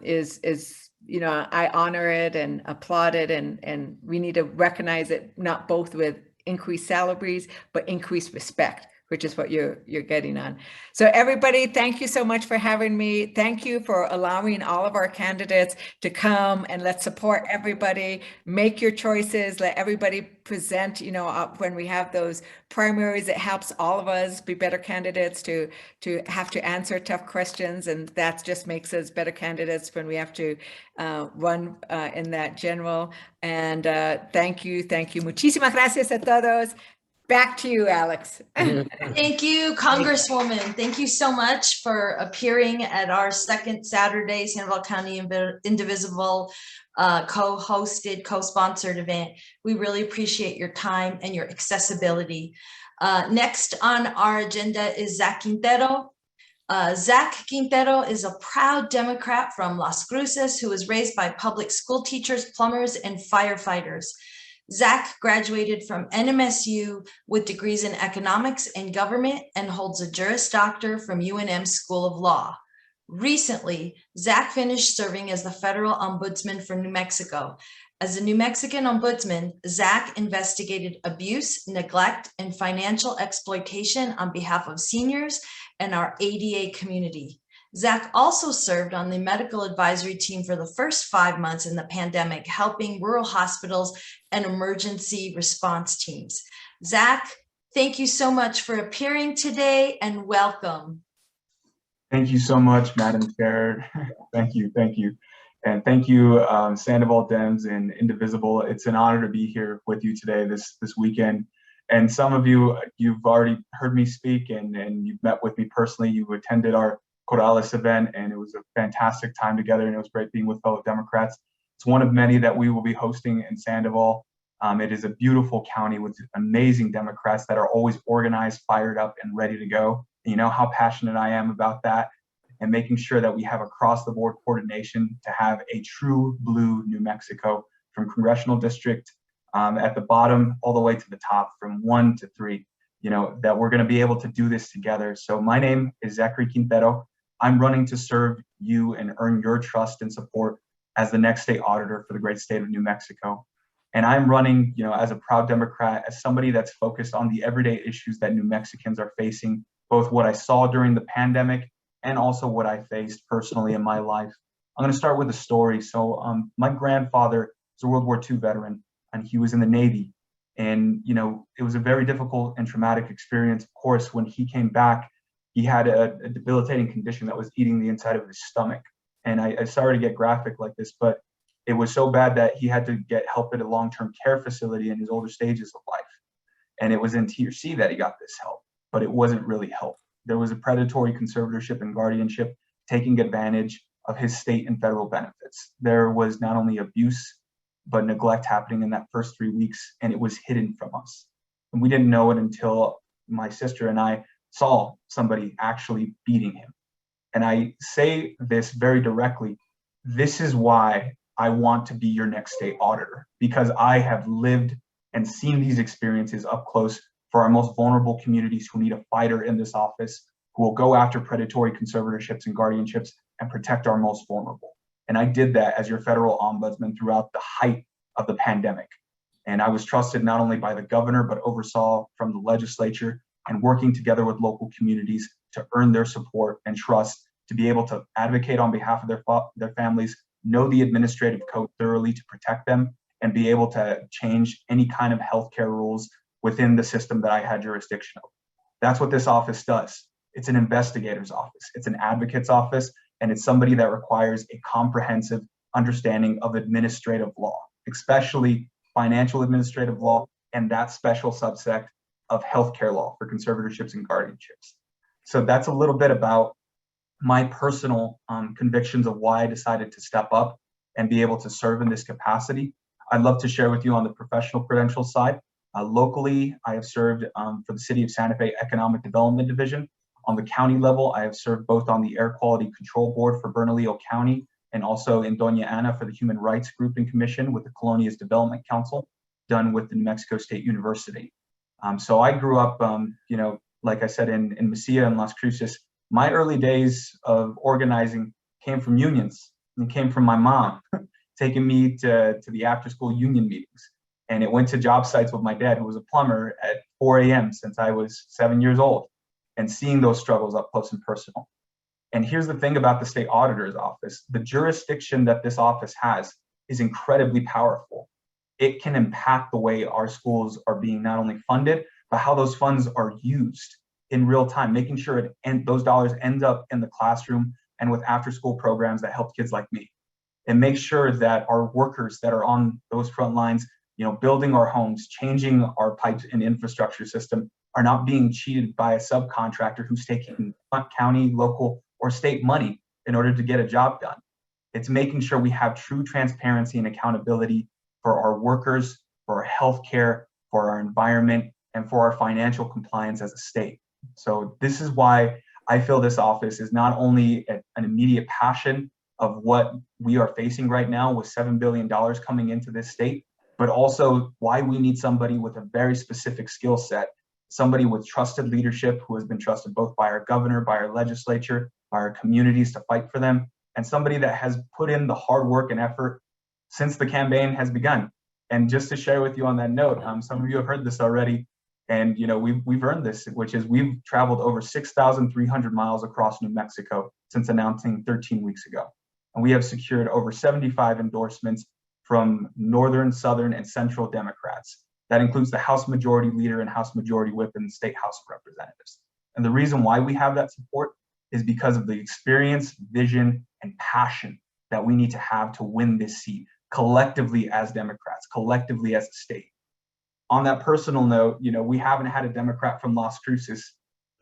is I honor it and applaud it, and we need to recognize it, not both with increased salaries, but increased respect, which is what you're getting on. So everybody, thank you so much for having me. Thank you for allowing all of our candidates to come, and let's support everybody. Make your choices, let everybody present, when we have those primaries, it helps all of us be better candidates to have to answer tough questions. And that just makes us better candidates when we have to run in that general. And thank you. Muchísimas gracias a todos. Back to you, Alex. Thank you, Congresswoman. Thank you so much for appearing at our second Saturday Sandoval County Indivisible co-hosted, co-sponsored event. We really appreciate your time and your accessibility. Next on our agenda is Zack Quintero. Zack Quintero is a proud Democrat from Las Cruces who was raised by public school teachers, plumbers, and firefighters. Zack graduated from NMSU with degrees in economics and government and holds a Juris Doctor from UNM School of Law. Recently, Zack finished serving as the federal ombudsman for New Mexico. As a New Mexican ombudsman, Zack investigated abuse, neglect, and financial exploitation on behalf of seniors and our ADA community. Zack also served on the medical advisory team for the first 5 months in the pandemic, helping rural hospitals and emergency response teams. Zack, thank you so much for appearing today and welcome. Thank you so much, Madam Chair. Thank you. And thank you, Sandoval Dems and Indivisible. It's an honor to be here with you today, this weekend. And some of you, you've already heard me speak and you've met with me personally. You've attended our Corrales event, and it was a fantastic time together, and it was great being with fellow Democrats. It's one of many that we will be hosting in Sandoval. It is a beautiful county with amazing Democrats that are always organized, fired up, and ready to go. You know how passionate I am about that, and making sure that we have across the board coordination to have a true blue New Mexico, from congressional district at the bottom all the way to the top, from 1 to 3, you know, that we're going to be able to do this together. So my name is Zachary Quintero. I'm running to serve you and earn your trust and support as the next state auditor for the great state of New Mexico. And I'm running, you know, as a proud Democrat, as somebody that's focused on the everyday issues that New Mexicans are facing, both what I saw during the pandemic and also what I faced personally in my life. I'm going to start with a story. So my grandfather is a World War II veteran, and he was in the Navy. And, you know, it was a very difficult and traumatic experience. Of course, when he came back, he had a debilitating condition that was eating the inside of his stomach. And I sorry to get graphic like this, but it was so bad that he had to get help at a long-term care facility in his older stages of life. And it was in TRC that he got this help, but it wasn't really help. There was a predatory conservatorship and guardianship taking advantage of his state and federal benefits. There was not only abuse, but neglect happening in that first 3 weeks, and it was hidden from us. And we didn't know it until my sister and I saw somebody actually beating him. And I say this very directly. This is why I want to be your next state auditor, because I have lived and seen these experiences up close for our most vulnerable communities who need a fighter in this office, who will go after predatory conservatorships and guardianships and protect our most vulnerable. And I did that as your federal ombudsman throughout the height of the pandemic. And I was trusted not only by the governor, but oversaw from the legislature and working together with local communities to earn their support and trust to be able to advocate on behalf of their families, know the administrative code thoroughly to protect them, and be able to change any kind of healthcare rules within the system that I had jurisdiction over. That's what this office does. It's an investigator's office. It's an advocate's office, and it's somebody that requires a comprehensive understanding of administrative law, especially financial administrative law and that special subsect of healthcare law for conservatorships and guardianships. So that's a little bit about my personal convictions of why I decided to step up and be able to serve in this capacity. I'd love to share with you on the professional credential side. Locally, I have served for the City of Santa Fe Economic Development Division. On the county level, I have served both on the Air Quality Control Board for Bernalillo County and also in Doña Ana for the Human Rights Group and Commission with the Colonias Development Council, done with the New Mexico State University. So I grew up, you know, like I said, in Mesilla and Las Cruces. My early days of organizing came from unions and came from my mom taking me to the after-school union meetings. And it went to job sites with my dad, who was a plumber, at 4 a.m. since I was 7 years old, and seeing those struggles up close and personal. And here's the thing about the state auditor's office. The jurisdiction that this office has is incredibly powerful. It can impact the way our schools are being not only funded, but how those funds are used in real time, making sure those dollars end up in the classroom and with after-school programs that help kids like me. And make sure that our workers that are on those front lines, you know, building our homes, changing our pipes and infrastructure system, are not being cheated by a subcontractor who's taking county, local, or state money in order to get a job done. It's making sure we have true transparency and accountability for our workers, for our healthcare, for our environment, and for our financial compliance as a state. So this is why I feel this office is not only an immediate passion of what we are facing right now with $7 billion coming into this state, but also why we need somebody with a very specific skill set, somebody with trusted leadership who has been trusted both by our governor, by our legislature, our communities to fight for them, and somebody that has put in the hard work and effort since the campaign has begun. And just to share with you on that note, some of you have heard this already, and we've earned this, which is we've traveled over 6,300 miles across New Mexico since announcing 13 weeks ago. And we have secured over 75 endorsements from Northern, Southern, and Central Democrats. That includes the House Majority Leader and House Majority Whip in the State House of Representatives. And the reason why we have that support is because of the experience, vision, and passion that we need to have to win this seat collectively as Democrats, collectively as a state. On that personal note, we haven't had a Democrat from Las Cruces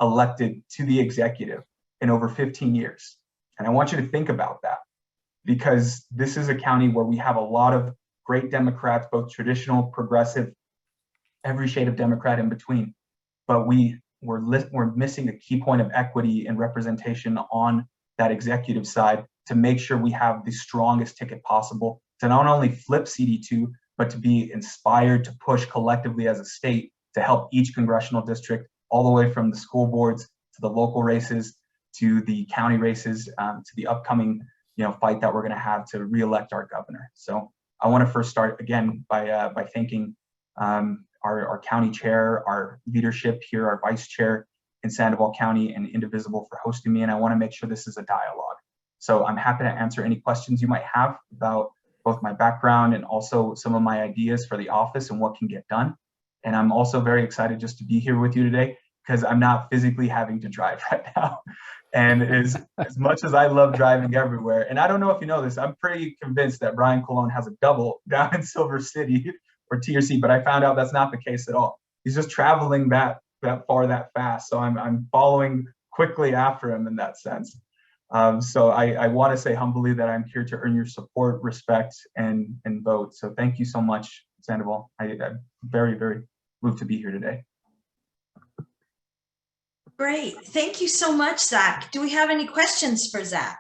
elected to the executive in over 15 years. And I want you to think about that, because this is a county where we have a lot of great Democrats, both traditional, progressive, every shade of Democrat in between. But we're missing a key point of equity and representation on that executive side to make sure we have the strongest ticket possible to not only flip CD2, but to be inspired to push collectively as a state to help each congressional district, all the way from the school boards to the local races to the county races, to the upcoming fight that we're going to have to reelect our governor. So I want to first start again by thanking our county chair, our leadership here, our vice chair in Sandoval County, and Indivisible for hosting me. And I want to make sure this is a dialogue. So I'm happy to answer any questions you might have about both my background and also some of my ideas for the office and what can get done. And I'm also very excited just to be here with you today, because I'm not physically having to drive right now. And as much as I love driving everywhere, and I don't know if you know this, I'm pretty convinced that Brian Colón has a double down in Silver City or TRC, but I found out that's not the case at all. He's just traveling that far, that fast. So I'm following quickly after him in that sense. So I want to say humbly that I'm here to earn your support, respect, and vote. So thank you so much, Sandoval. I'm very, very moved to be here today. Great. Thank you so much, Zach. Do we have any questions for Zach?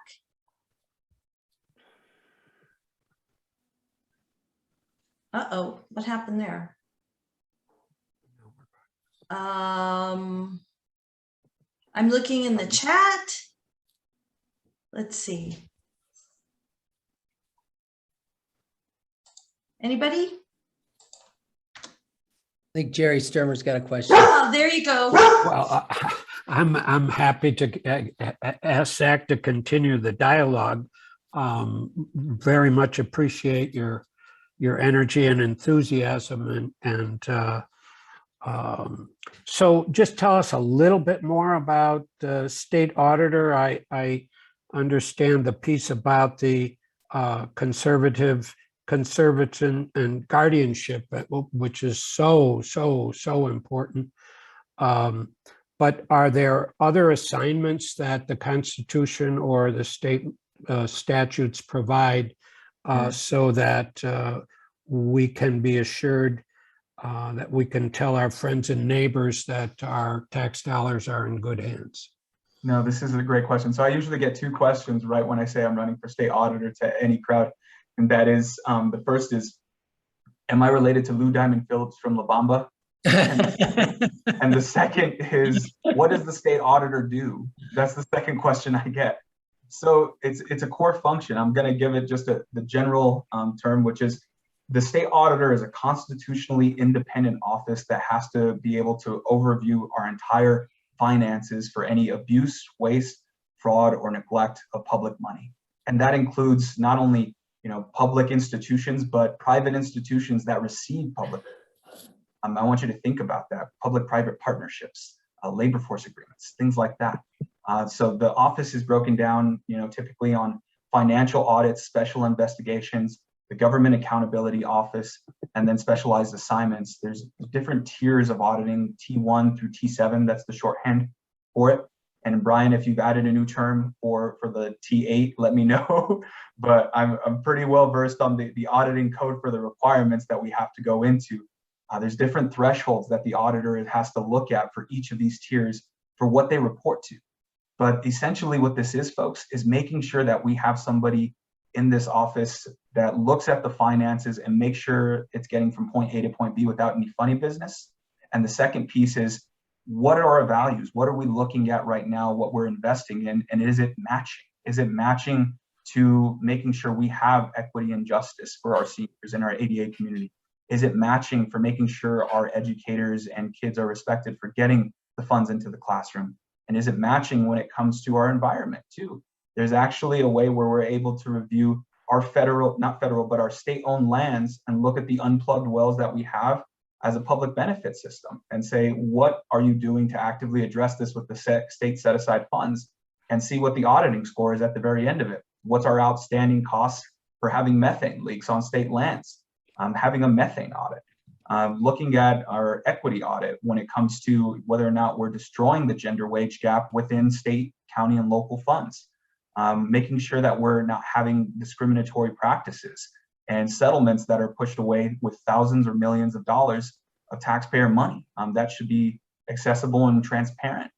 Uh-oh, what happened there? I'm looking in the chat. Let's see. Anybody? I think Jerry Sturmer's got a question. Oh, there you go. Well, I'm happy to ask Zach to continue the dialogue. Very much appreciate your energy and enthusiasm, and so just tell us a little bit more about the state auditor. I understand the piece about the conservative and guardianship, which is so important. But are there other assignments that the Constitution or the state statutes provide so that we can be assured that we can tell our friends and neighbors that our tax dollars are in good hands? No, this is a great question. So I usually get two questions right when I say I'm running for state auditor to any crowd. And that is, the first is, am I related to Lou Diamond Phillips from La Bamba? And the second is, what does the state auditor do? That's the second question I get. So it's a core function. I'm going to give it just the general term, which is the state auditor is a constitutionally independent office that has to be able to overview our entire finances for any abuse, waste, fraud, or neglect of public money. And that includes not only public institutions, but private institutions that receive public. I want you to think about that: public-private partnerships, labor force agreements, things like that. So the office is broken down, typically on financial audits, special investigations, the Government Accountability Office, and then specialized assignments. There's different tiers of auditing, T1 through T7, that's the shorthand for it. And Brian, if you've added a new term for the T8, let me know. But I'm pretty well versed on the auditing code for the requirements that we have to go into. There's different thresholds that the auditor has to look at for each of these tiers for what they report to. But essentially what this is, folks, is making sure that we have somebody in this office that looks at the finances and makes sure it's getting from point A to point B without any funny business. And the second piece is what are our values? What are we looking at right now, what we're investing in, and is it matching? Is it matching to making sure we have equity and justice for our seniors in our ADA community? Is it matching for making sure our educators and kids are respected for getting the funds into the classroom? And is it matching when it comes to our environment too? There's actually a way where we're able to review our but our state-owned lands and look at the unplugged wells that we have as a public benefit system and say, what are you doing to actively address this with the state set-aside funds, and see what the auditing score is at the very end of it. What's our outstanding costs for having methane leaks on state lands? Having a methane audit, looking at our equity audit when it comes to whether or not we're destroying the gender wage gap within state, county, and local funds, making sure that we're not having discriminatory practices and settlements that are pushed away with thousands or millions of dollars of taxpayer money. That should be accessible and transparent,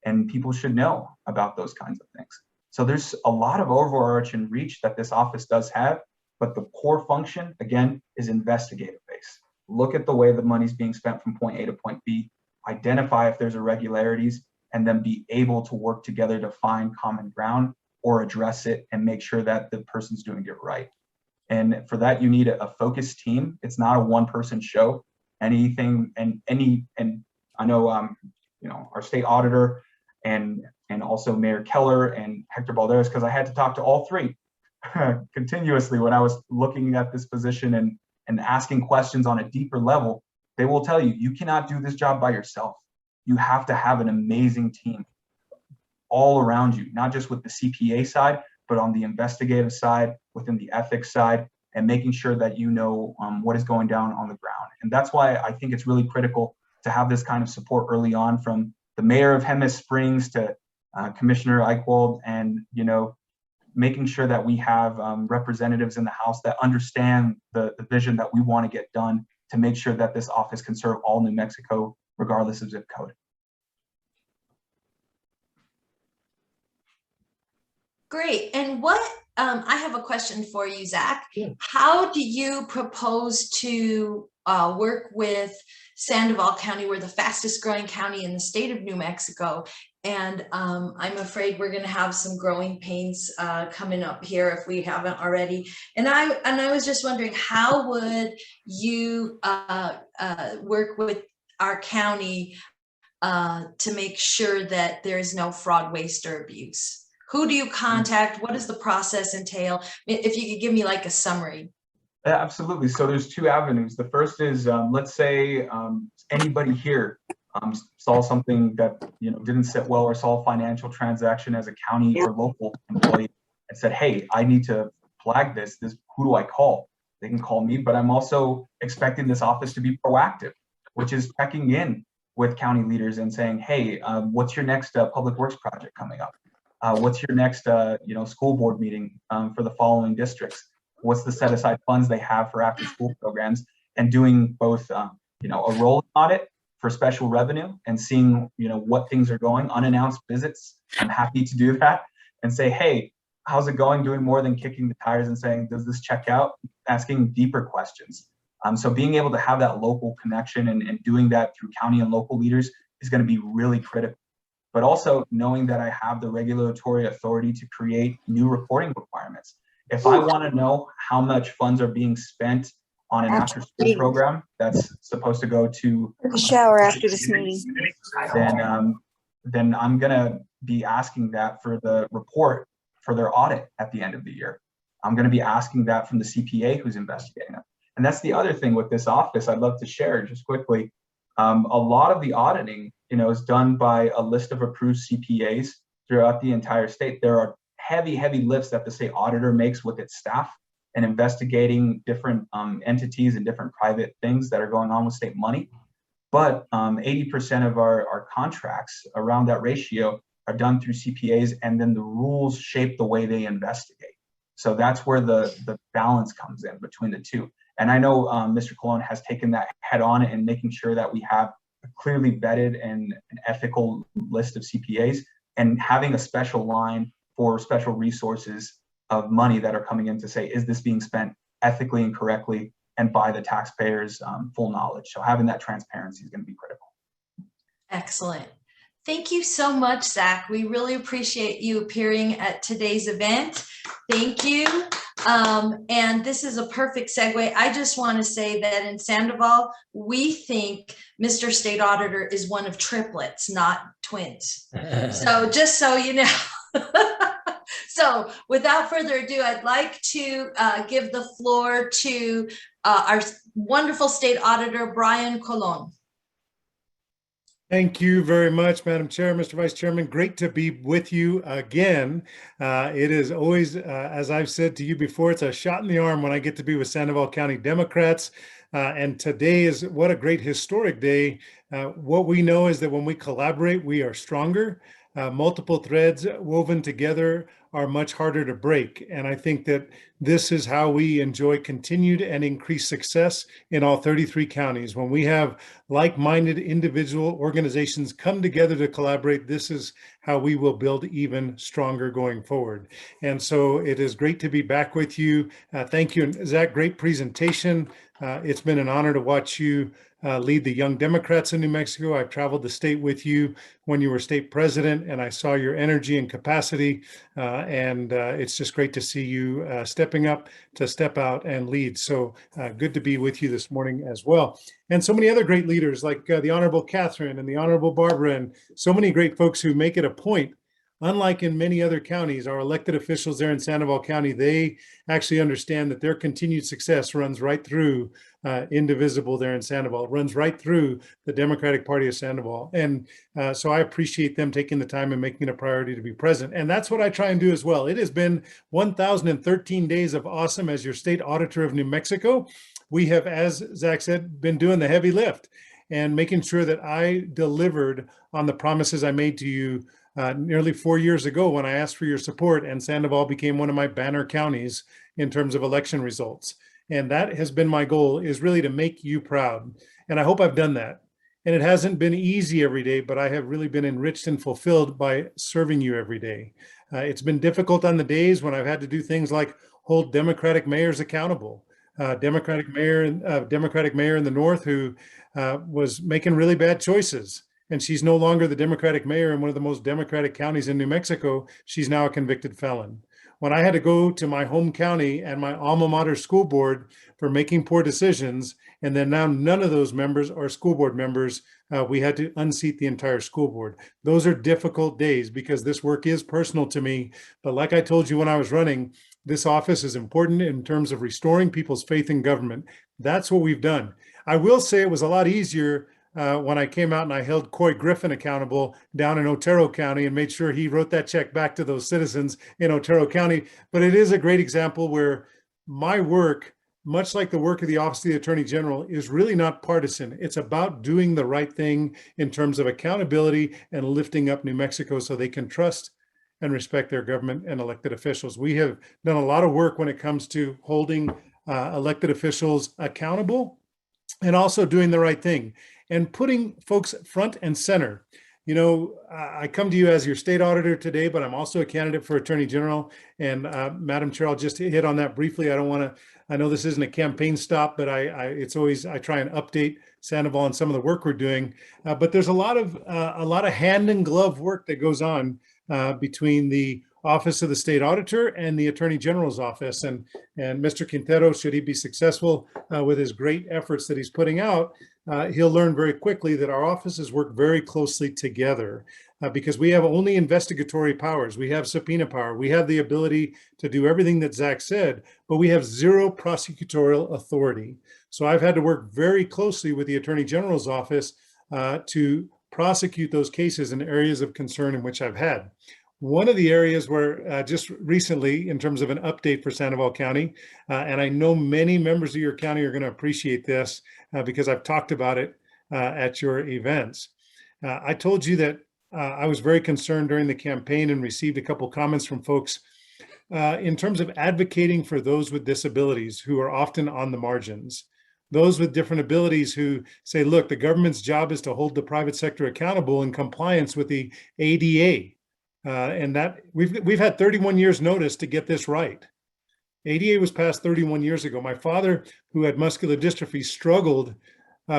and people should know about those kinds of things. So there's a lot of overarching reach that this office does have, but the core function, again, is investigative based. Look at the way the money's being spent from point A to point B, identify if there's irregularities, and then be able to work together to find common ground or address it and make sure that the person's doing it right. And for that, you need a focused team. It's not a one-person show. And I know, our state auditor and also Mayor Keller and Hector Balderas, because I had to talk to all three continuously when I was looking at this position and asking questions on a deeper level. They will tell you, you cannot do this job by yourself. You have to have an amazing team all around you, not just with the CPA side, but on the investigative side, within the ethics side, and making sure that you know what is going down on the ground. And that's why I think it's really critical to have this kind of support early on, from the mayor of Hemis Springs to Commissioner Eichwald, and making sure that we have representatives in the House that understand the vision that we want to get done to make sure that this office can serve all New Mexico, regardless of zip code. Great. And I have a question for you, Zach. Yeah. How do you propose to work with Sandoval County? We're the fastest growing county in the state of New Mexico. And I'm afraid we're going to have some growing pains coming up here if we haven't already. And I was just wondering, how would you work with our county to make sure that there is no fraud, waste, or abuse? Who do you contact? What does the process entail? If you could give me like a summary. Yeah, absolutely. So there's two avenues. The first is, let's say anybody here saw something that didn't sit well, or saw a financial transaction as a county or local employee and said, hey, I need to flag this. Who do I call? They can call me, but I'm also expecting this office to be proactive, which is checking in with county leaders and saying, hey, what's your next public works project coming up? What's your next school board meeting for the following districts? What's the set aside funds they have for after school programs? And doing both a rolling audit for special revenue and seeing what things are going, unannounced visits. I'm happy to do that and say, hey, how's it going? Doing more than kicking the tires and saying, does this check out? Asking deeper questions. So being able to have that local connection and doing that through county and local leaders is going to be really critical. But also knowing that I have the regulatory authority to create new reporting requirements. If I want to know how much funds are being spent on an after school program that's supposed to go to the shower after this meeting, then I'm going to be asking that for the report for their audit at the end of the year. I'm going to be asking that from the CPA who's investigating them. And that's the other thing with this office I'd love to share just quickly. A lot of the auditing, is done by a list of approved CPAs throughout the entire state. There are heavy lifts that the state auditor makes with its staff and investigating different entities and different private things that are going on with state money. But 80% of our contracts around that ratio are done through CPAs, and then the rules shape the way they investigate. So that's where the balance comes in between the two. And I know Mr. Colón has taken that head on and making sure that we have a clearly vetted and an ethical list of CPAs, and having a special line for special resources of money that are coming in to say, is this being spent ethically and correctly and by the taxpayers' full knowledge? So having that transparency is going to be critical. Excellent. Thank you so much, Zach. We really appreciate you appearing at today's event. Thank you. And this is a perfect segue. I just want to say that in Sandoval, we think Mr. State Auditor is one of triplets, not twins. So just so you know. So without further ado, I'd like to give the floor to our wonderful State Auditor, Brian Colón. Thank you very much, Madam Chair, Mr. Vice Chairman. Great to be with you again. It is always, as I've said to you before, it's a shot in the arm when I get to be with Sandoval County Democrats. And today is what a great historic day. What we know is that when we collaborate, we are stronger. Multiple threads woven together are much harder to break. And I think that this is how we enjoy continued and increased success in all 33 counties. When we have like-minded individual organizations come together to collaborate, this is how we will build even stronger going forward. And so it is great to be back with you. Thank you, Zach, great presentation. It's been an honor to watch you lead the Young Democrats in New Mexico. I've traveled the state with you when you were state president, and I saw your energy and capacity. And it's just great to see you stepping up to step out and lead. So good to be with you this morning as well. And so many other great leaders like the Honorable Catherine and the Honorable Barbara, and so many great folks who make it a point. Unlike in many other counties, our elected officials there in Sandoval County, they actually understand that their continued success runs right through Indivisible there in Sandoval, runs right through the Democratic Party of Sandoval. And so I appreciate them taking the time and making it a priority to be present. And that's what I try and do as well. It has been 1,013 days of awesome as your state auditor of New Mexico. We have, as Zach said, been doing the heavy lift and making sure that I delivered on the promises I made to you nearly 4 years ago when I asked for your support, and Sandoval became one of my banner counties in terms of election results. And that has been my goal, is really to make you proud. And I hope I've done that. And it hasn't been easy every day, but I have really been enriched and fulfilled by serving you every day. It's been difficult on the days when I've had to do things like hold Democratic mayors accountable. Democratic mayor in the north who was making really bad choices. And she's no longer the Democratic mayor in one of the most Democratic counties in New Mexico. She's now a convicted felon. When I had to go to my home county and my alma mater school board for making poor decisions, and then now none of those members are school board members, we had to unseat the entire school board. Those are difficult days because this work is personal to me. But like I told you when I was running, this office is important in terms of restoring people's faith in government. That's what we've done. I will say it was a lot easier when I came out and I held Coy Griffin accountable down in Otero County and made sure he wrote that check back to those citizens in Otero County. But it is a great example where my work, much like the work of the Office of the Attorney General, is really not partisan. It's about doing the right thing in terms of accountability and lifting up New Mexico so they can trust and respect their government and elected officials. We have done a lot of work when it comes to holding elected officials accountable and also doing the right thing and putting folks front and center. You know, I come to you as your state auditor today, but I'm also a candidate for Attorney General. And Madam Chair, I'll just hit on that briefly. I don't want to, I know this isn't a campaign stop, but I try and update Sandoval on some of the work we're doing. But there's a lot of hand in glove work that goes on between the Office of the State Auditor and the Attorney General's office. And Mr. Quintero, should he be successful with his great efforts that he's putting out, he'll learn very quickly that our offices work very closely together because we have only investigatory powers. We have subpoena power. We have the ability to do everything that Zach said, but we have zero prosecutorial authority. So I've had to work very closely with the Attorney General's office to prosecute those cases in areas of concern in which I've had. One of the areas where just recently, in terms of an update for Sandoval County, and I know many members of your county are going to appreciate this because I've talked about it at your events. I told you that I was very concerned during the campaign and received a couple comments from folks in terms of advocating for those with disabilities who are often on the margins. Those with different abilities who say, look, the government's job is to hold the private sector accountable in compliance with the ADA. And that we've had 31 years notice to get this right. ADA was passed 31 years ago. My father, who had muscular dystrophy, struggled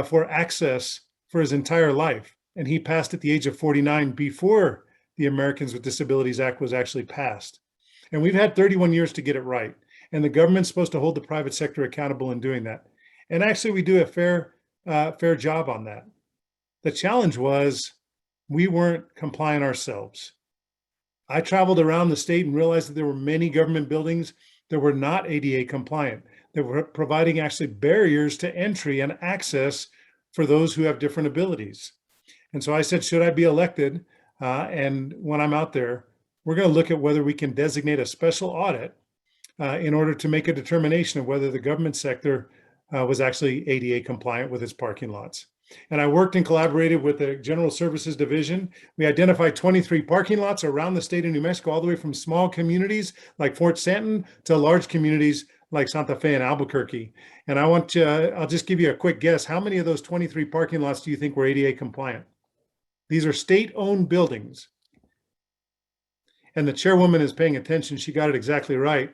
for access for his entire life. and he passed at the age of 49 before the Americans with Disabilities Act was actually passed. And we've had 31 years to get it right. And the government's supposed to hold the private sector accountable in doing that. And actually, we do a fair job on that. The challenge was we weren't compliant ourselves. I traveled around the state and realized that there were many government buildings that were not ADA compliant, that were providing actually barriers to entry and access for those who have different abilities. And so I said, should I be elected? And when I'm out there, we're going to look at whether we can designate a special audit in order to make a determination of whether the government sector was actually ADA compliant with its parking lots. And I worked and collaborated with the General Services Division. We identified 23 parking lots around the state of New Mexico, all the way from small communities like Fort Stanton to large communities like Santa Fe and Albuquerque. And I'll just give you a quick guess. How many of those 23 parking lots do you think were ADA compliant? These are state-owned buildings. And the chairwoman is paying attention. She got it exactly right.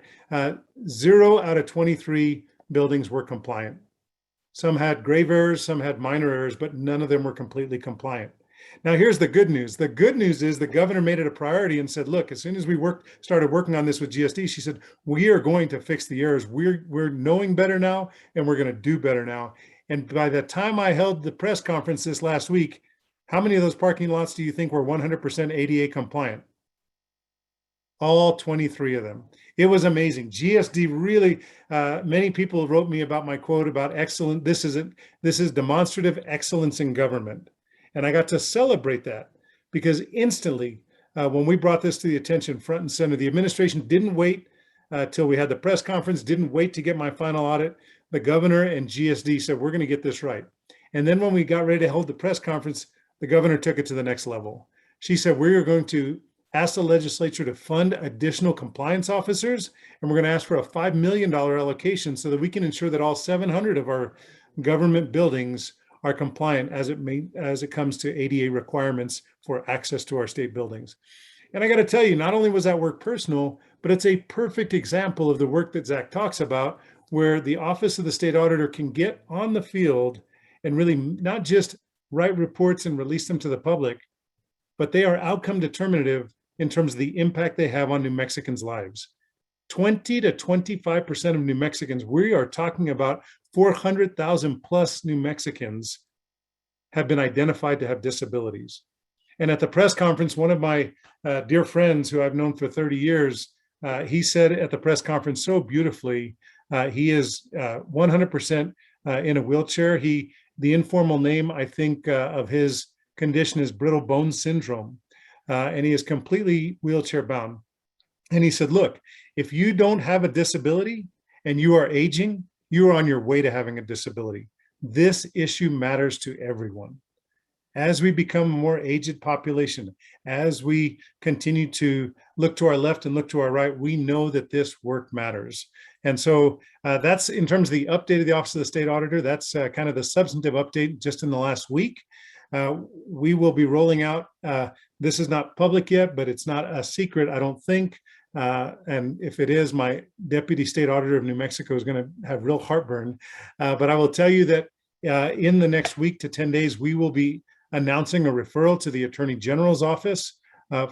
0 out of 23 buildings were compliant. Some had grave errors, some had minor errors, but none of them were completely compliant. Now, here's the good news. The good news is the governor made it a priority and said, look, as soon as we started working on this with GSD, she said, we are going to fix the errors. We're knowing better now, and we're going to do better now. And by the time I held the press conference this last week, how many of those parking lots do you think were 100% ADA compliant? All 23 of them. It was amazing. GSD really, many people wrote me about my quote about excellent. This is demonstrative excellence in government. And I got to celebrate that because instantly, when we brought this to the attention front and center, the administration didn't wait till we had the press conference, didn't wait to get my final audit. The governor and GSD said, we're going to get this right. And then when we got ready to hold the press conference, the governor took it to the next level. She said, we're going to ask the legislature to fund additional compliance officers, and we're going to ask for a $5 million allocation so that we can ensure that all 700 of our government buildings are compliant as it comes to ADA requirements for access to our state buildings. And I got to tell you, not only was that work personal, but it's a perfect example of the work that Zack talks about, where the Office of the State Auditor can get on the field and really not just write reports and release them to the public, but they are outcome determinative in terms of the impact they have on New Mexicans' lives. 20 to 25% of New Mexicans, we are talking about 400,000 plus New Mexicans have been identified to have disabilities. And at the press conference, one of my dear friends who I've known for 30 years, he said at the press conference so beautifully, he is 100% in a wheelchair. The informal name, I think, of his condition is brittle bone syndrome. And he is completely wheelchair bound. And he said, look, if you don't have a disability and you are aging, you are on your way to having a disability. This issue matters to everyone. As we become a more aged population, as we continue to look to our left and look to our right, we know that this work matters. And so that's in terms of the update of the Office of the State Auditor. That's kind of the substantive update just in the last week. We will be rolling out, this is not public yet, but it's not a secret, I don't think. And if it is, my Deputy State Auditor of New Mexico is going to have real heartburn. But I will tell you that in the next week to 10 days, we will be announcing a referral to the Attorney General's office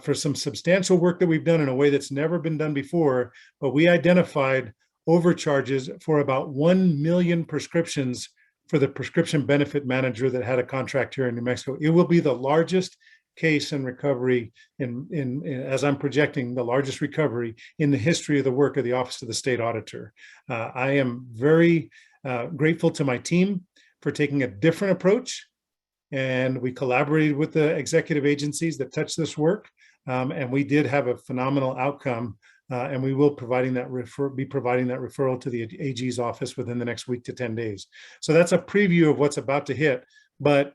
for some substantial work that we've done in a way that's never been done before. But we identified overcharges for about 1 million prescriptions for the prescription benefit manager that had a contract here in New Mexico. It will be the largest case in recovery in as I'm projecting, the largest recovery in the history of the work of the Office of the State Auditor. I am very grateful to my team for taking a different approach, and we collaborated with the executive agencies that touch this work, and we did have a phenomenal outcome. And we will be providing that referral to the AG's office within the next week to 10 days. So that's a preview of what's about to hit. But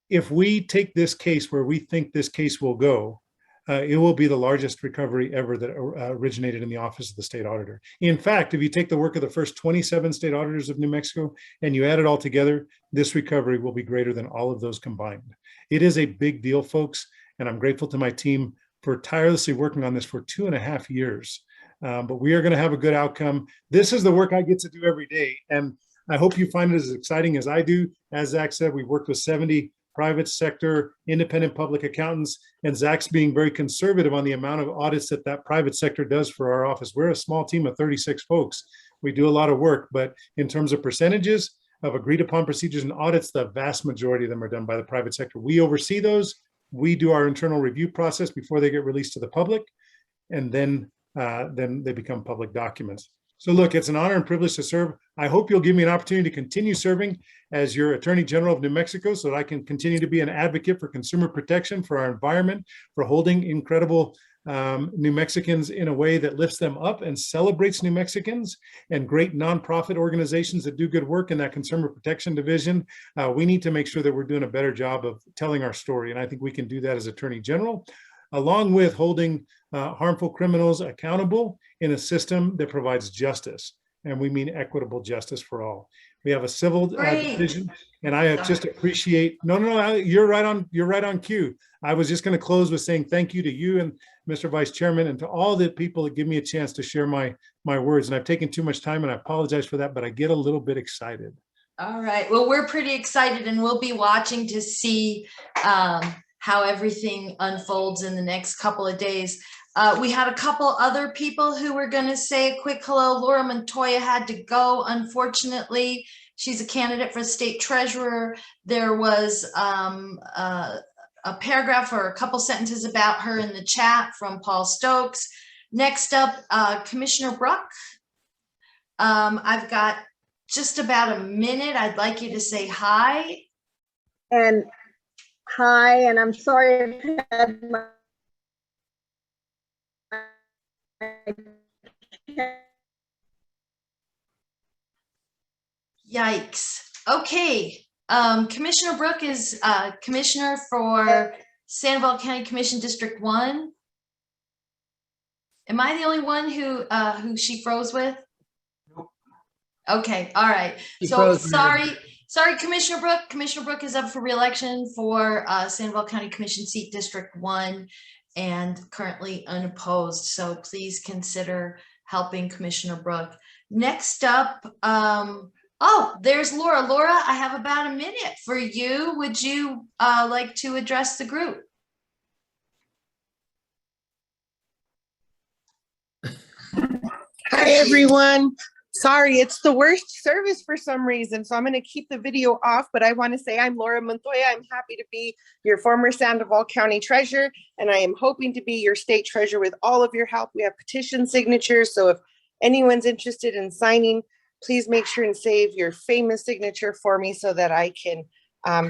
if we take this case where we think this case will go, it will be the largest recovery ever that originated in the Office of the State Auditor. In fact, if you take the work of the first 27 state auditors of New Mexico and you add it all together, this recovery will be greater than all of those combined. It is a big deal, folks, and I'm grateful to my team for tirelessly working on this for 2.5 years. But we are going to have a good outcome. This is the work I get to do every day. And I hope you find it as exciting as I do. As Zack said, we've worked with 70 private sector, independent public accountants, and Zach's being very conservative on the amount of audits that private sector does for our office. We're a small team of 36 folks. We do a lot of work, but in terms of percentages of agreed upon procedures and audits, the vast majority of them are done by the private sector. We oversee those. We do our internal review process before they get released to the public, and then they become public documents. So look, it's an honor and privilege to serve. I hope you'll give me an opportunity to continue serving as your Attorney General of New Mexico so that I can continue to be an advocate for consumer protection, for our environment, for holding incredible New Mexicans in a way that lifts them up and celebrates New Mexicans, and great nonprofit organizations that do good work in that consumer protection division. We need to make sure that we're doing a better job of telling our story. And I think we can do that as Attorney General, along with holding harmful criminals accountable in a system that provides justice. And we mean equitable justice for all. We have a civil division, and I just appreciate, no, you're right on cue. I was just going to close with saying thank you to you and Mr. Vice Chairman, and to all the people that give me a chance to share my words. And I've taken too much time, and I apologize for that, but I get a little bit excited. All right. Well, we're pretty excited, and we'll be watching to see how everything unfolds in the next couple of days. We had a couple other people who were going to say a quick hello. Laura Montoya had to go, unfortunately. She's a candidate for state treasurer. There was a paragraph or a couple sentences about her in the chat from Paul Stokes. Next up, Commissioner Brook. I've got just about a minute. I'd like you to say hi. And hi, and I'm sorry I've had my Yikes. Okay. Commissioner Brook is commissioner for Sandoval County Commission District 1. Am I the only one who she froze with? Nope. Okay. All right. So sorry, Commissioner Brook. Commissioner Brook is up for re-election for Sandoval County Commission seat District 1 and currently unopposed. So please consider helping Commissioner Brook. Next up, oh, there's Laura. Laura, I have about a minute for you. Would you like to address the group? Hi, everyone. Sorry, it's the worst service for some reason, so I'm going to keep the video off, but I want to say I'm Laura Montoya. I'm happy to be your former Sandoval County Treasurer, and I am hoping to be your state treasurer with all of your help. We have petition signatures, so if anyone's interested in signing, please make sure and save your famous signature for me so that I can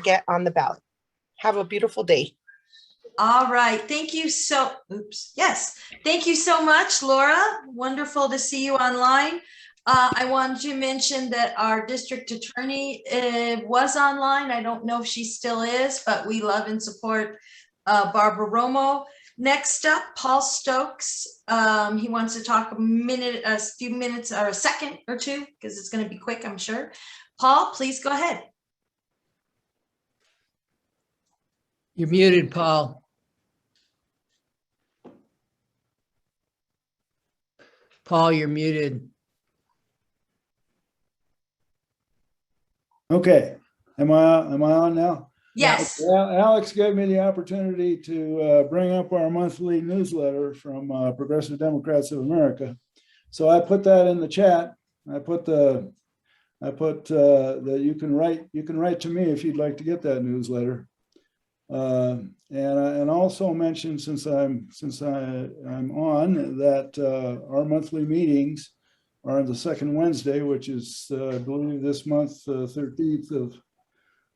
get on the ballot. Have a beautiful day. All right. Thank you so, yes. Thank you so much, Laura. Wonderful to see you online. I wanted to mention that our district attorney was online. I don't know if she still is, but we love and support Barbara Romo. Next up, Paul Stokes. He wants to talk a few minutes or a second or two, because it's going to be quick, I'm sure. Paul, please go ahead. You're muted, Paul. Paul, you're muted. Okay, am I on now? Yes. Alex gave me the opportunity to bring up our monthly newsletter from Progressive Democrats of America. So I put that in the chat. I put that you can write to me if you'd like to get that newsletter. And also mention, since I'm on, that our monthly meetings are on the second Wednesday, which is I believe this month, 13th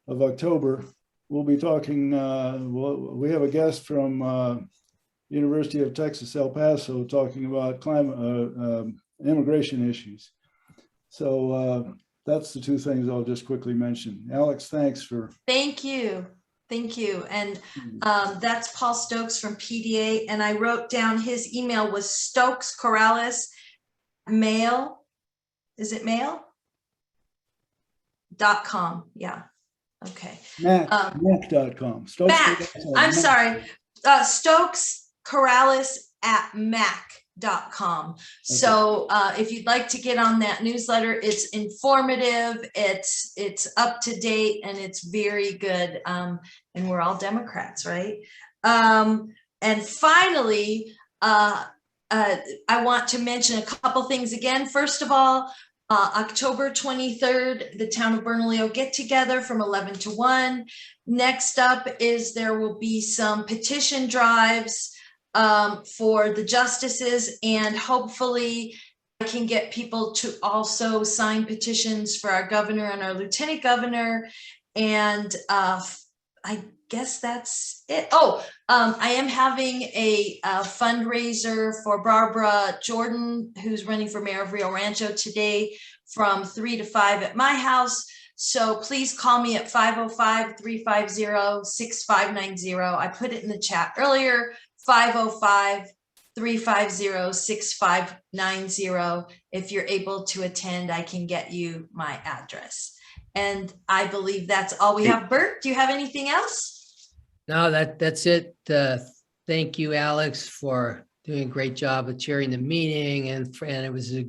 of October. We'll be talking, we have a guest from University of Texas, El Paso, talking about immigration issues. So that's the two things I'll just quickly mention. Alex, thanks for. Thank you. Thank you. And that's Paul Stokes from PDA. And I wrote down his email was Stokes Corrales mail. Is it mail? .com. Yeah. Okay. Mac.com. Mac. I'm sorry. Stokes Corrales at Mac. So if you'd like to get on that newsletter, it's informative, it's up to date, and it's very good. And we're all Democrats, right? And finally, I want to mention a couple things again. First of all, October 23rd, the town of Bernalillo get together from 11 to 1. Next up is there will be some petition drives for the justices, and hopefully I can get people to also sign petitions for our governor and our lieutenant governor. And I guess that's it. Oh, I am having a fundraiser for Barbara Jordan, who's running for mayor of Rio Rancho today from 3 to 5 at my house. So please call me at 505-350-6590. I put it in the chat earlier, 505-350-6590. If you're able to attend, I can get you my address. And I believe that's all we have. Bert, do you have anything else? No, that's it. Thank you, Alex, for doing a great job of chairing the meeting, and it was a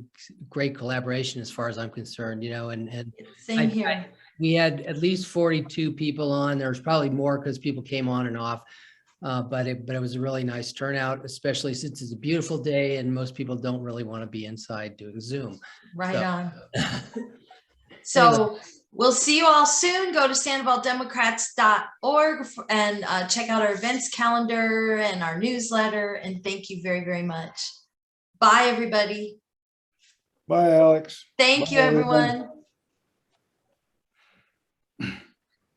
great collaboration as far as I'm concerned, and Same here. We had at least 42 people on. There's probably more because people came on and off, but it was a really nice turnout, especially since it's a beautiful day and most people don't really want to be inside doing Zoom. Right on. So we'll see you all soon. Go to sandovaldemocrats.org and check out our events calendar and our newsletter. And thank you very, very much. Bye, everybody. Bye, Alex. Thank you, everyone.